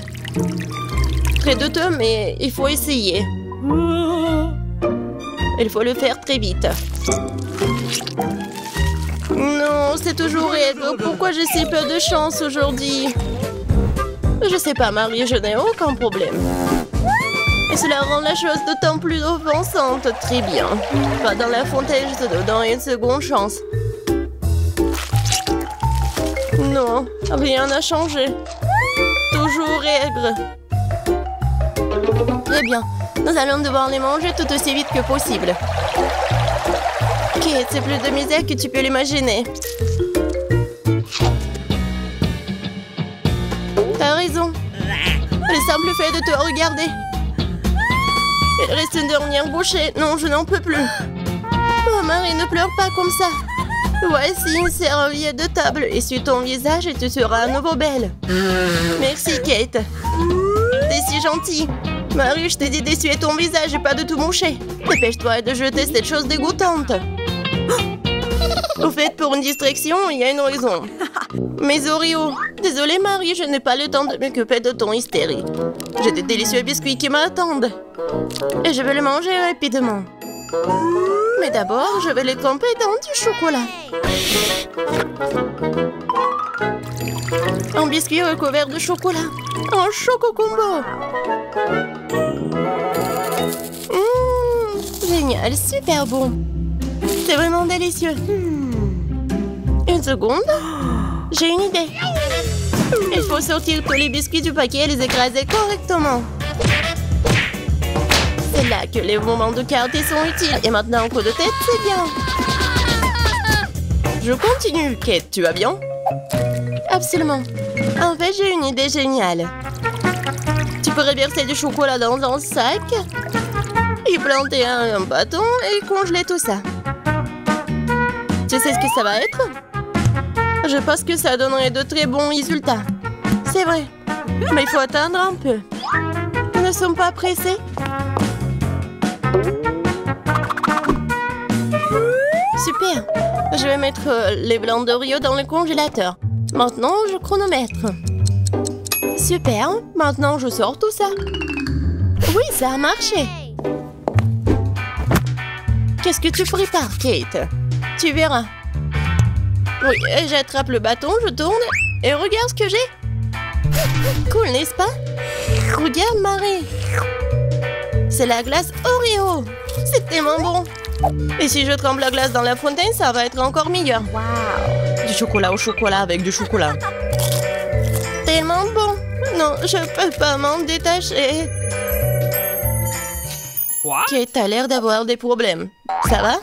Très douteux, mais il faut essayer. Il faut le faire très vite. Non, c'est toujours Ed. Pourquoi j'ai si peu de chance aujourd'hui? Je sais pas, Marie, je n'ai aucun problème. Et cela rend la chose d'autant plus offensante. Très bien. Pas dans la fontaine, je te donne une seconde chance. Non, rien n'a changé. Toujours aigre. Très bien. Nous allons devoir les manger tout aussi vite que possible. Kate, c'est plus de misère que tu peux l'imaginer. T'as raison. Le simple fait de te regarder. Il reste une dernière bouchée. Non, je n'en peux plus. Oh, Marie, ne pleure pas comme ça. Voici une serviette de table. Essuie ton visage et tu seras à nouveau belle. Merci, Kate. T'es si gentille. Marie, je t'ai dit d'essuyer ton visage et pas de tout moucher. Dépêche-toi de jeter cette chose dégoûtante. Au fait, pour une distraction, il y a une raison. Mes Oreos. Désolée, Marie, je n'ai pas le temps de m'occuper de ton hystérie. J'ai des délicieux biscuits qui m'attendent. Et je vais les manger rapidement. Mais d'abord, je vais les tremper dans du chocolat. Un biscuit recouvert de chocolat. Un choco-combo. Génial, super bon. C'est vraiment délicieux. Une seconde. J'ai une idée. Il faut sortir tous les biscuits du paquet et les écraser correctement. C'est là que les moments de quartier sont utiles. Et maintenant, un coup de tête, c'est bien. Je continue. Kate, tu vas bien? Absolument. En fait, j'ai une idée géniale. Tu pourrais verser du chocolat dans un sac, y planter un bâton et congeler tout ça. Tu sais ce que ça va être? Je pense que ça donnerait de très bons résultats. C'est vrai, mais il faut attendre un peu. Nous ne sommes pas pressés. Super. Je vais mettre les blancs d'Oreo dans le congélateur. Maintenant, je chronomètre. Super. Maintenant, je sors tout ça. Oui, ça a marché. Qu'est-ce que tu prépares, Kate? Tu verras. Oui, j'attrape le bâton, je tourne et regarde ce que j'ai. Cool, n'est-ce pas? Regarde, Marie. C'est la glace Oreo. C'est tellement bon. Et si je trempe la glace dans la fontaine, ça va être encore meilleur. Wow. Du chocolat au chocolat avec du chocolat. Tellement bon. Non, je peux pas m'en détacher. What? Kate a l'air d'avoir des problèmes. Ça va?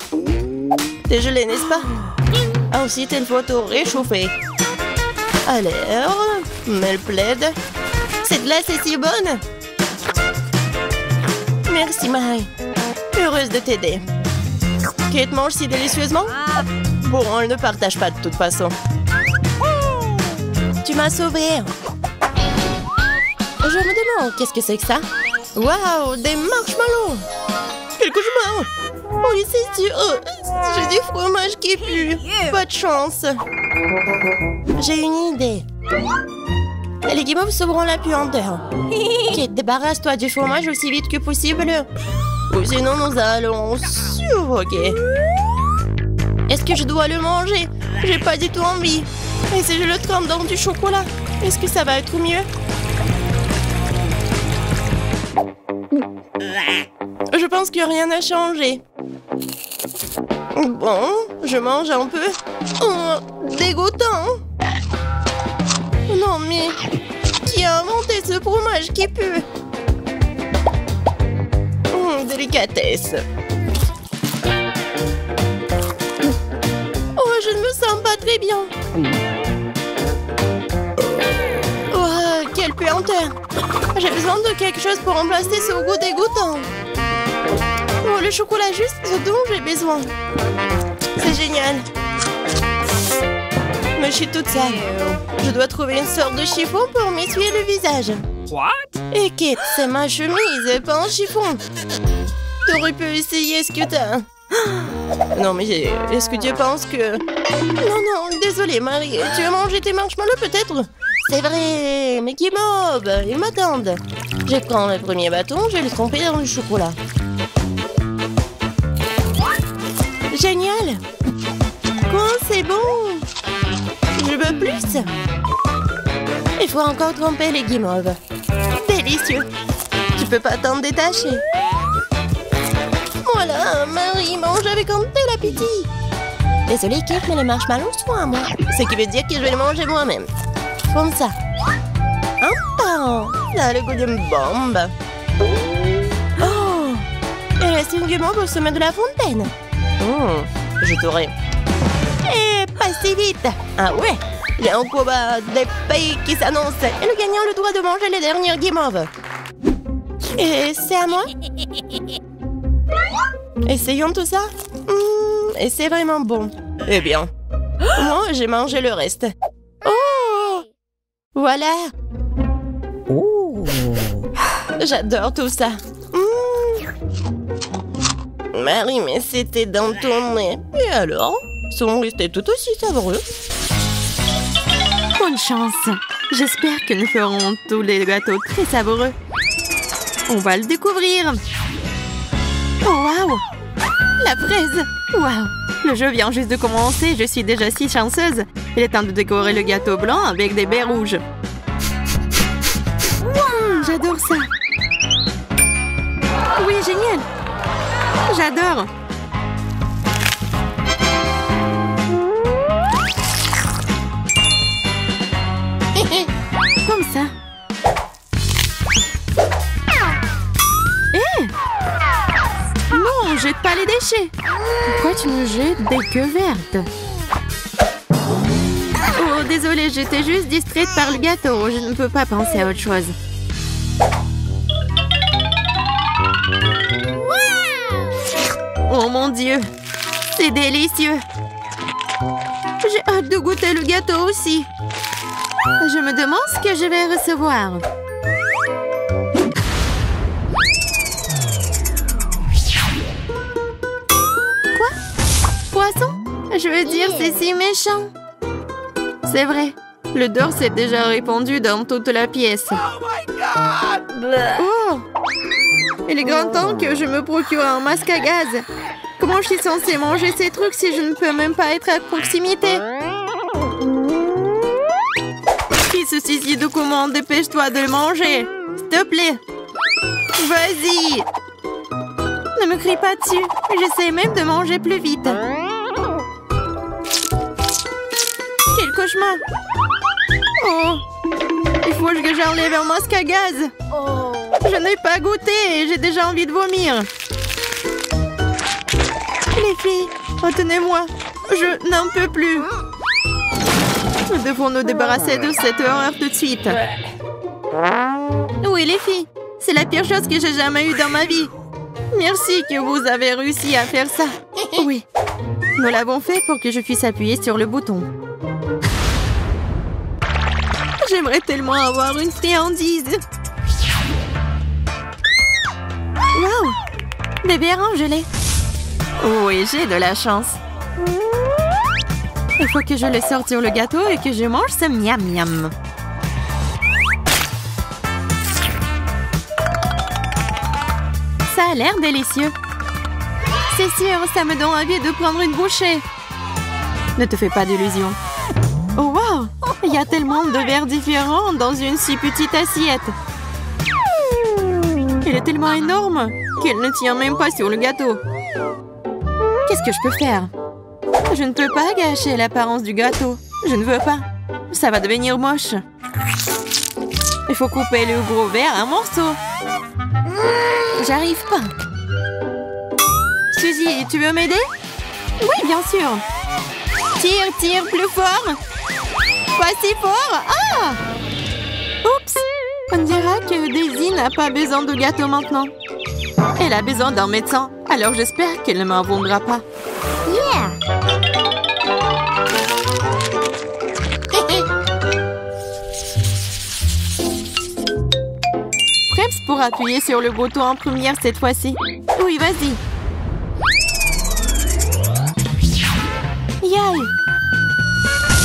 T'es gelé, n'est-ce pas? Ensuite, il faut tout réchauffer. Alors, mets le plaid. Cette glace est si bonne. Merci, Marie. Heureuse de t'aider. Kate mange si délicieusement. Bon, elle ne partage pas de toute façon. Tu m'as sauvée. Je me demande, qu'est-ce que c'est que ça? Waouh, des marshmallows. Quel cauchemar. Oui, c'est sûr. J'ai du fromage qui pue. Pas de chance. J'ai une idée. Les guimauves sauveront la puanteur. Kate, débarrasse-toi du fromage aussi vite que possible. Ou sinon, nous allons suffoquer. Est-ce que je dois le manger? J'ai pas du tout envie. Et si je le trempe dans du chocolat, est-ce que ça va être mieux? Je pense que rien n'a changé. Bon, je mange un peu. Oh, dégoûtant. Non mais, qui a inventé ce fromage qui pue? Délicatesse. Oh, je ne me sens pas très bien. Oh, quelle puanteur. J'ai besoin de quelque chose pour remplacer ce goût dégoûtant. Oh, le chocolat juste ce dont j'ai besoin. C'est génial. Mais je suis toute sale. Je dois trouver une sorte de chiffon pour m'essuyer le visage. What? Et Kate, c'est ma chemise, pas un chiffon. T'aurais pu essayer ce que t'as. Non, mais est-ce que tu penses que... Non, désolée, Marie. Tu as mangé tes marshmallows, peut-être? C'est vrai, mais qui mob, ils m'attendent. Je prends le premier bâton, je vais le tremper dans le chocolat. Génial. Quoi, c'est bon. Je veux plus. Il faut encore tremper les guimauves. Délicieux. Tu peux pas t'en détacher. Voilà, Marie mange avec un tel appétit. Désolée, Kate, mais les marshmallows sont à moi. Ce qui veut dire que je vais les manger moi-même. Comme ça. Un pain. Ça a le goût d'une bombe. Oh, il reste une guimauve au sommet de la fontaine. Je t'aurai. Et pas si vite. Ah ouais, il y a un combat des pays qui s'annonce. Et le gagnant a le droit de manger les dernières guimauves. Et c'est à moi? Essayons tout ça. Et c'est vraiment bon. Eh bien, moi, j'ai mangé le reste. Oh! Voilà. Oh! J'adore tout ça. Marie, mais c'était dans ton nez. Et alors? Sont restés tout aussi savoureux. Bonne chance. J'espère que nous ferons tous les gâteaux très savoureux. On va le découvrir. Oh, waouh! La fraise! Waouh! Le jeu vient juste de commencer, je suis déjà si chanceuse. Il est temps de décorer le gâteau blanc avec des baies rouges. J'adore ça! Oui, génial! J'adore! Comme ça. Hé! Non, jette pas les déchets. Pourquoi tu me jettes des queues vertes? Oh, désolé. Désolée, j'étais juste distraite par le gâteau. Je ne peux pas penser à autre chose. Oh mon Dieu, c'est délicieux. J'ai hâte de goûter le gâteau aussi. Je me demande ce que je vais recevoir. Quoi? Poisson? Je veux dire, c'est si méchant. C'est vrai, l'odeur s'est déjà répandue dans toute la pièce. Oh! Il est grand temps que je me procure un masque à gaz. Comment je suis censée manger ces trucs si je ne peux même pas être à proximité? Qui se suicide ou comment? Dépêche-toi de le manger. S'il te plaît. Vas-y. Ne me crie pas dessus. J'essaie même de manger plus vite. Quel cauchemar. Oh. Il faut que j'enlève un masque à gaz. Je n'ai pas goûté et j'ai déjà envie de vomir. Les filles, retenez-moi. Je n'en peux plus. Nous devons nous débarrasser de cette horreur tout de suite. Oui, les filles, c'est la pire chose que j'ai jamais eue dans ma vie. Merci que vous avez réussi à faire ça. Oui, nous l'avons fait pour que je puisse appuyer sur le bouton. J'aimerais tellement avoir une friandise. Wow! Bébé orange-lait. Oui, j'ai de la chance. Il faut que je le sorte sur le gâteau et que je mange ce miam miam. Ça a l'air délicieux. C'est sûr, ça me donne envie de prendre une bouchée. Ne te fais pas d'illusions. Oh wow! Il y a tellement de verres différents dans une si petite assiette. Il est tellement énorme qu'elle ne tient même pas sur le gâteau. Qu'est-ce que je peux faire? Je ne peux pas gâcher l'apparence du gâteau. Je ne veux pas. Ça va devenir moche. Il faut couper le gros verre en morceaux. J'arrive pas. Suzy, tu veux m'aider? Oui, bien sûr. Tire, tire plus fort. Pas si fort. Ah! Oups! On dira que Daisy n'a pas besoin de gâteau maintenant. Elle a besoin d'un médecin, alors j'espère qu'elle ne m'en voudra pas. Yeah! Preps pour appuyer sur le bouton en première cette fois-ci. Oui, vas-y. Yay!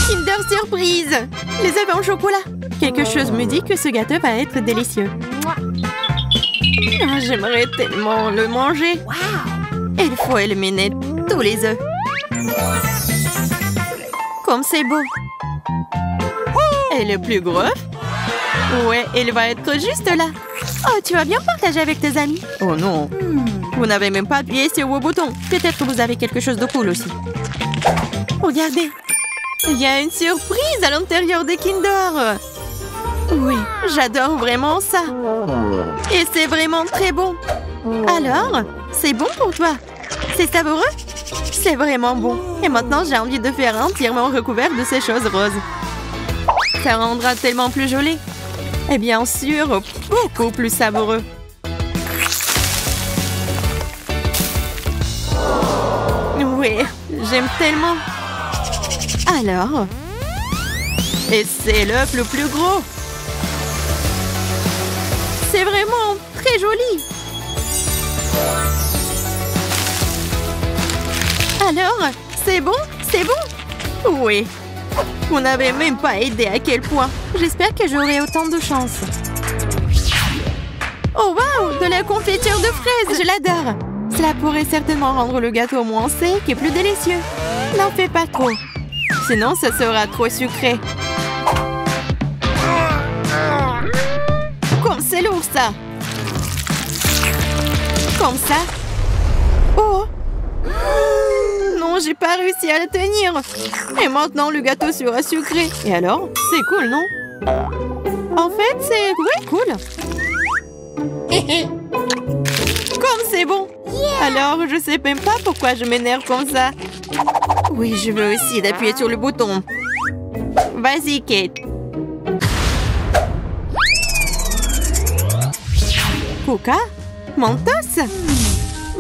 Kinder Surprise! Les œufs en chocolat. Quelque chose me dit que ce gâteau va être délicieux. Ah, j'aimerais tellement le manger. Il faut éliminer tous les œufs. Comme c'est beau. Et le plus gros? Ouais, il va être juste là. Oh, tu vas bien partager avec tes amis? Oh non. Vous n'avez même pas appuyé sur vos boutons. Peut-être que vous avez quelque chose de cool aussi. Regardez. Il y a une surprise à l'intérieur des Kinder. Oui, j'adore vraiment ça. Et c'est vraiment très bon. Alors, c'est bon pour toi? C'est savoureux? C'est vraiment bon. Et maintenant, j'ai envie de faire entièrement recouvert de ces choses roses. Ça rendra tellement plus joli. Et bien sûr, beaucoup plus savoureux. Oui, j'aime tellement. Alors, et c'est l'œuf le plus gros. C'est vraiment très joli. Alors, c'est bon? C'est bon? Oui. Vous n'avez même pas aidé à quel point. J'espère que j'aurai autant de chance. Oh wow! De la confiture de fraises! Je l'adore! Cela pourrait certainement rendre le gâteau moins sec et plus délicieux. N'en fais pas trop. Sinon, ça sera trop sucré. Comme c'est lourd, ça! Comme ça? Oh! Non, j'ai pas réussi à le tenir. Et maintenant, le gâteau sera sucré. Et alors? C'est cool, non? En fait, c'est... ouais, cool. Comme c'est bon. Alors, je sais même pas pourquoi je m'énerve comme ça. Oui, je veux aussi d'appuyer sur le bouton. Vas-y, Kate. Coca? Mentos?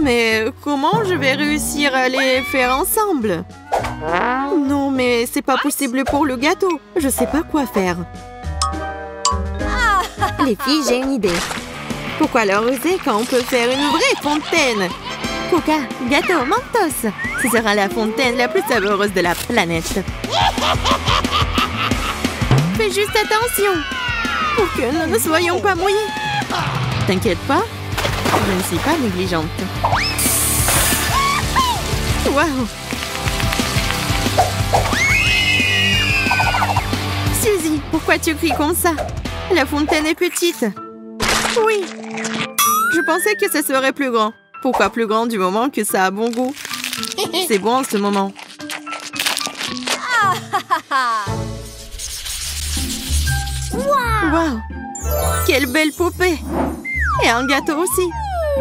Mais comment je vais réussir à les faire ensemble? Non, mais c'est pas possible pour le gâteau. Je sais pas quoi faire. Les filles, j'ai une idée. Pourquoi leur oser quand on peut faire une vraie fontaine? Coca, gâteau, Mentos. Ce sera la fontaine la plus savoureuse de la planète. Fais juste attention pour que nous ne soyons pas mouillés. T'inquiète pas, je ne suis pas négligente. Waouh! Suzy, pourquoi tu cries comme ça? La fontaine est petite. Oui. Je pensais que ça serait plus grand. Pourquoi plus grand du moment que ça a bon goût? C'est bon en ce moment. Wow! Quelle belle poupée! Et un gâteau aussi.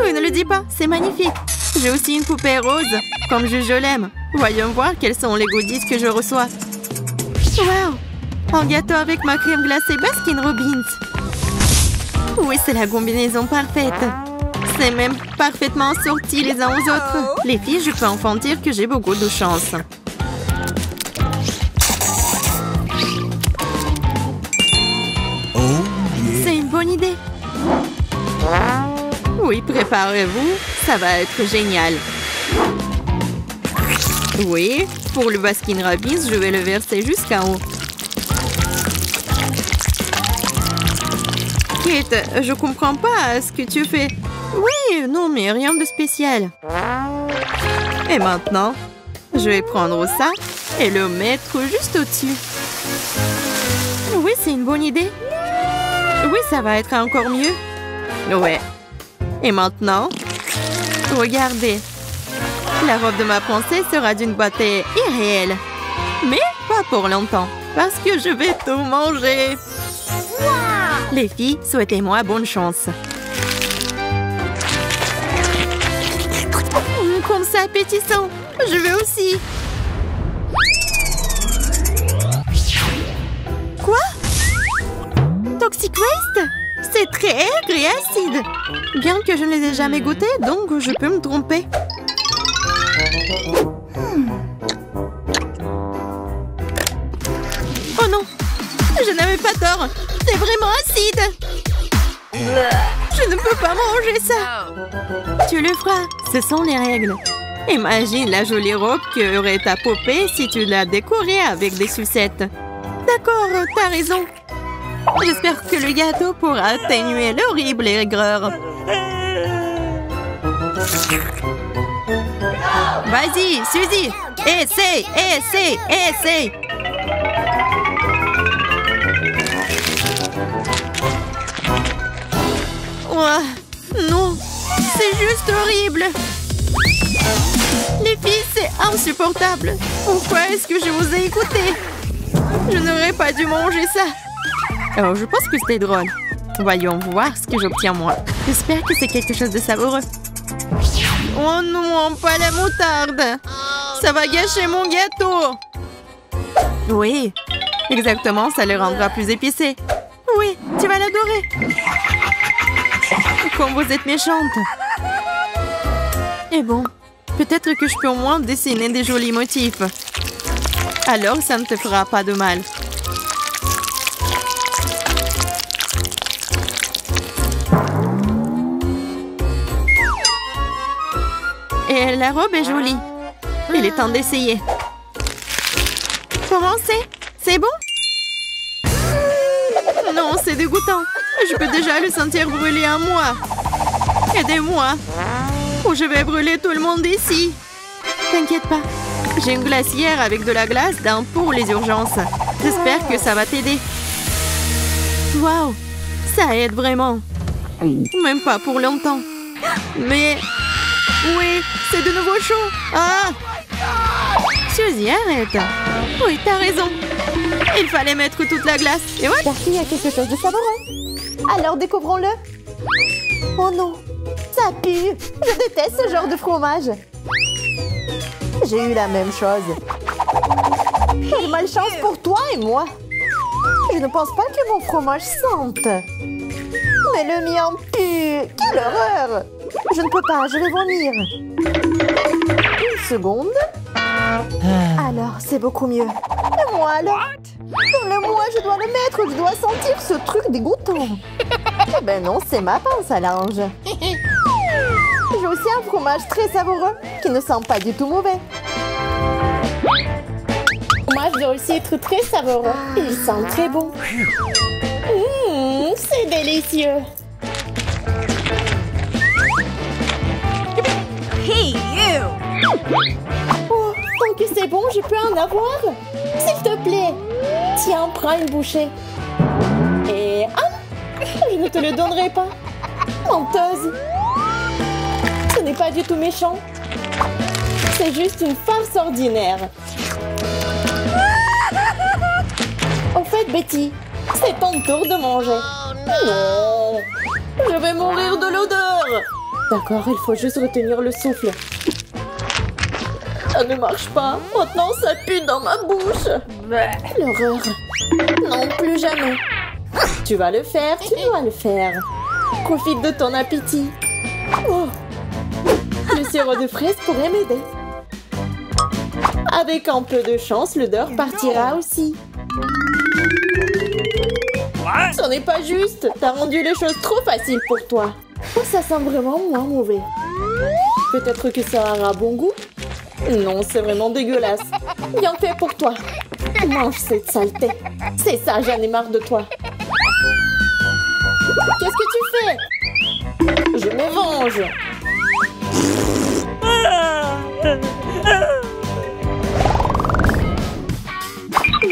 Oui, ne le dis pas, c'est magnifique. J'ai aussi une poupée rose, comme je l'aime. Voyons voir quels sont les goodies que je reçois. Wow! Un gâteau avec ma crème glacée Baskin Robbins. Oui, c'est la combinaison parfaite. C'est même parfaitement assorti les uns aux autres. Les filles, je peux enfin dire que j'ai beaucoup de chance. C'est une bonne idée. Oui, préparez-vous, ça va être génial. Oui, pour le Baskin Robbins, je vais le verser jusqu'en haut. Kate, je comprends pas ce que tu fais. Oui, non, mais rien de spécial. Et maintenant, je vais prendre ça et le mettre juste au-dessus. Oui, c'est une bonne idée. Oui, ça va être encore mieux. Ouais. Et maintenant, regardez. La robe de ma princesse sera d'une beauté irréelle. Mais pas pour longtemps, parce que je vais tout manger. Les filles, souhaitez-moi bonne chance. Comme ça, appétissant. Je veux aussi. Quoi? Toxic Waste? C'est très aigre et acide. Bien que je ne les ai jamais goûtés, donc je peux me tromper. Oh non! Je n'avais pas tort. C'est vraiment acide. Je ne peux pas manger ça. Tu le feras. Ce sont les règles. Imagine la jolie robe qu'aurait ta poupée si tu la décorais avec des sucettes. D'accord, t'as raison. J'espère que le gâteau pourra atténuer l'horrible aigreur. Vas-y, Suzy. Essaye, essaye, essaye. Oh, non, c'est juste horrible. Les filles, c'est insupportable. Pourquoi est-ce que je vous ai écouté? Je n'aurais pas dû manger ça. Oh, je pense que c'était drôle. Voyons voir ce que j'obtiens moi. J'espère que c'est quelque chose de savoureux. Oh non, pas la moutarde. Ça va gâcher mon gâteau. Oui, exactement, ça le rendra plus épicé. Oui, tu vas l'adorer. Comme vous êtes méchante. Et bon, peut-être que je peux au moins dessiner des jolis motifs. Alors, ça ne te fera pas de mal. Et la robe est jolie. Il est temps d'essayer. Comment c'est bon? Non, c'est dégoûtant. Je peux déjà le sentir brûler en moi. Aidez-moi. Ou je vais brûler tout le monde ici. T'inquiète pas. J'ai une glacière avec de la glace dans pour les urgences. J'espère que ça va t'aider. Waouh, ça aide vraiment. Même pas pour longtemps. Mais... oui, c'est de nouveau chaud. Ah! Suzy, arrête. Oui, t'as raison. Il fallait mettre toute la glace. Et ouais. Darcy, il y a quelque chose de savoureux. Alors découvrons-le. Oh non, ça pue. Je déteste ce genre de fromage. J'ai eu la même chose. Quelle malchance pour toi et moi. Je ne pense pas que mon fromage sente. Mais le mien pue. Quelle horreur. Je ne peux pas, je vais vomir. Une seconde. Alors, c'est beaucoup mieux. Et moi, alors? Donne-le-moi, je dois le mettre. Je dois sentir ce truc dégoûtant. Eh ben non, c'est ma pince à linge. J'ai aussi un fromage très savoureux qui ne sent pas du tout mauvais. Moi, je dois aussi être très savoureux. Il sent très bon. C'est délicieux. Hey, you! Oh, tant que c'est bon, je peux en avoir? S'il te plaît. Tiens, prends une bouchée. Et... Ah! Je ne te le donnerai pas. Menteuse. Ce n'est pas du tout méchant. C'est juste une farce ordinaire. Au fait, Betty, c'est ton tour de manger. Non! Je vais mourir de l'odeur. D'accord, il faut juste retenir le souffle. Ça ne marche pas. Maintenant, ça pue dans ma bouche. L'horreur. Non, plus jamais. Tu vas le faire, tu dois le faire. Profite de ton appétit. Oh. Le sirop de fraise pourrait m'aider. Avec un peu de chance, l'odeur partira aussi. Ce n'est pas juste. T'as rendu les choses trop faciles pour toi. Oh, ça sent vraiment moins mauvais. Peut-être que ça aura bon goût? Non, c'est vraiment dégueulasse. Bien fait pour toi. Mange cette saleté. C'est ça, j'en ai marre de toi. Qu'est-ce que tu fais? Je me venge.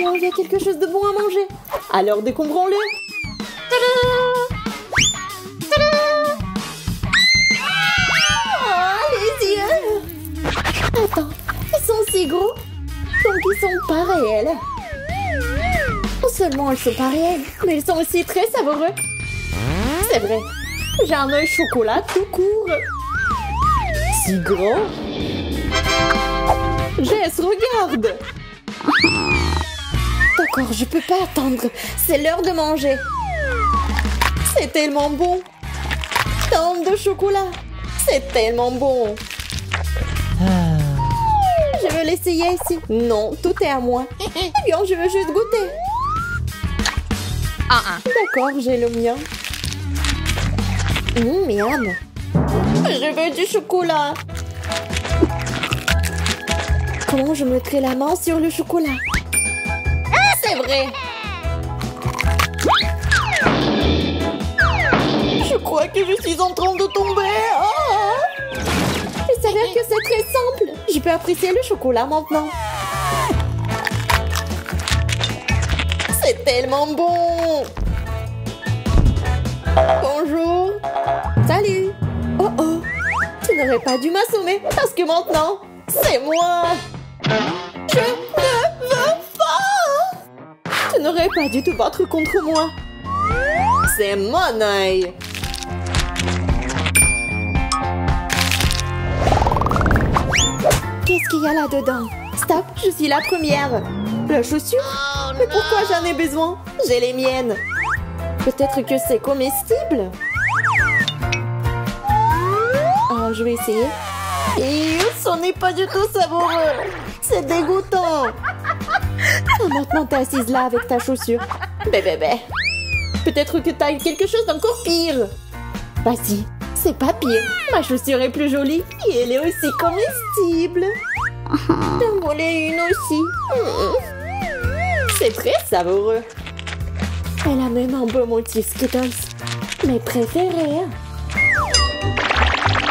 Oh, il y a quelque chose de bon à manger. Alors décombrons-le. Oh, les yeux. Attends, ils sont si gros. Donc ils sont pas réels. Non seulement ils sont pas réels, mais ils sont aussi très savoureux. C'est vrai. J'ai un œil chocolat tout court. Si grand. Jess, regarde. D'accord, je peux pas attendre. C'est l'heure de manger. C'est tellement bon. Tant de chocolat. C'est tellement bon. Je veux l'essayer ici. Non, tout est à moi. Eh bien, je veux juste goûter. D'accord, j'ai le mien. Miam. Je veux du chocolat. Comment je mettrai la main sur le chocolat? C'est vrai. Je crois que je suis en train de tomber. Oh! Il s'avère que c'est très simple. Je peux apprécier le chocolat maintenant. C'est tellement bon. Bonjour. Salut. Oh oh. Tu n'aurais pas dû m'assommer parce que maintenant, c'est moi. Je ne veux pas. Tu n'aurais pas dû te battre contre moi. C'est mon œil. Qu'est-ce qu'il y a là-dedans? Stop, je suis la première. La chaussure? Mais pourquoi j'en ai besoin? J'ai les miennes. Peut-être que c'est comestible? Oh, je vais essayer. Et ce n'est pas du tout savoureux. C'est dégoûtant. Oh, maintenant, t'es assise là avec ta chaussure. Bébé. Peut-être que t'as quelque chose d'encore pire. Vas-y, c'est pas pire. Ma chaussure est plus jolie et elle est aussi comestible. J'en voulais une aussi. C'est très savoureux. Elle a même un beau motif Skittles. Mes préférés.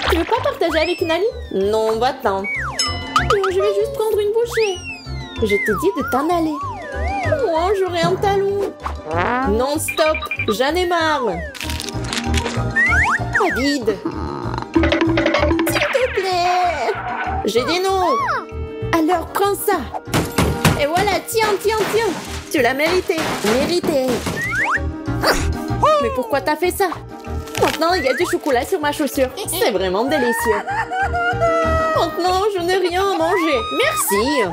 Tu veux pas partager avec une amie? Non, va-t'en. Je vais juste prendre une bouchée. Je t'ai dit de t'en aller. Moi, j'aurai un talon. Non, stop. J'en ai marre. David. S'il te plaît. J'ai dit non. Alors, prends ça. Et voilà, tiens. Tu l'as mérité. Mais pourquoi t'as fait ça? Maintenant, il y a du chocolat sur ma chaussure. C'est vraiment délicieux. Maintenant, je n'ai rien à manger. Merci.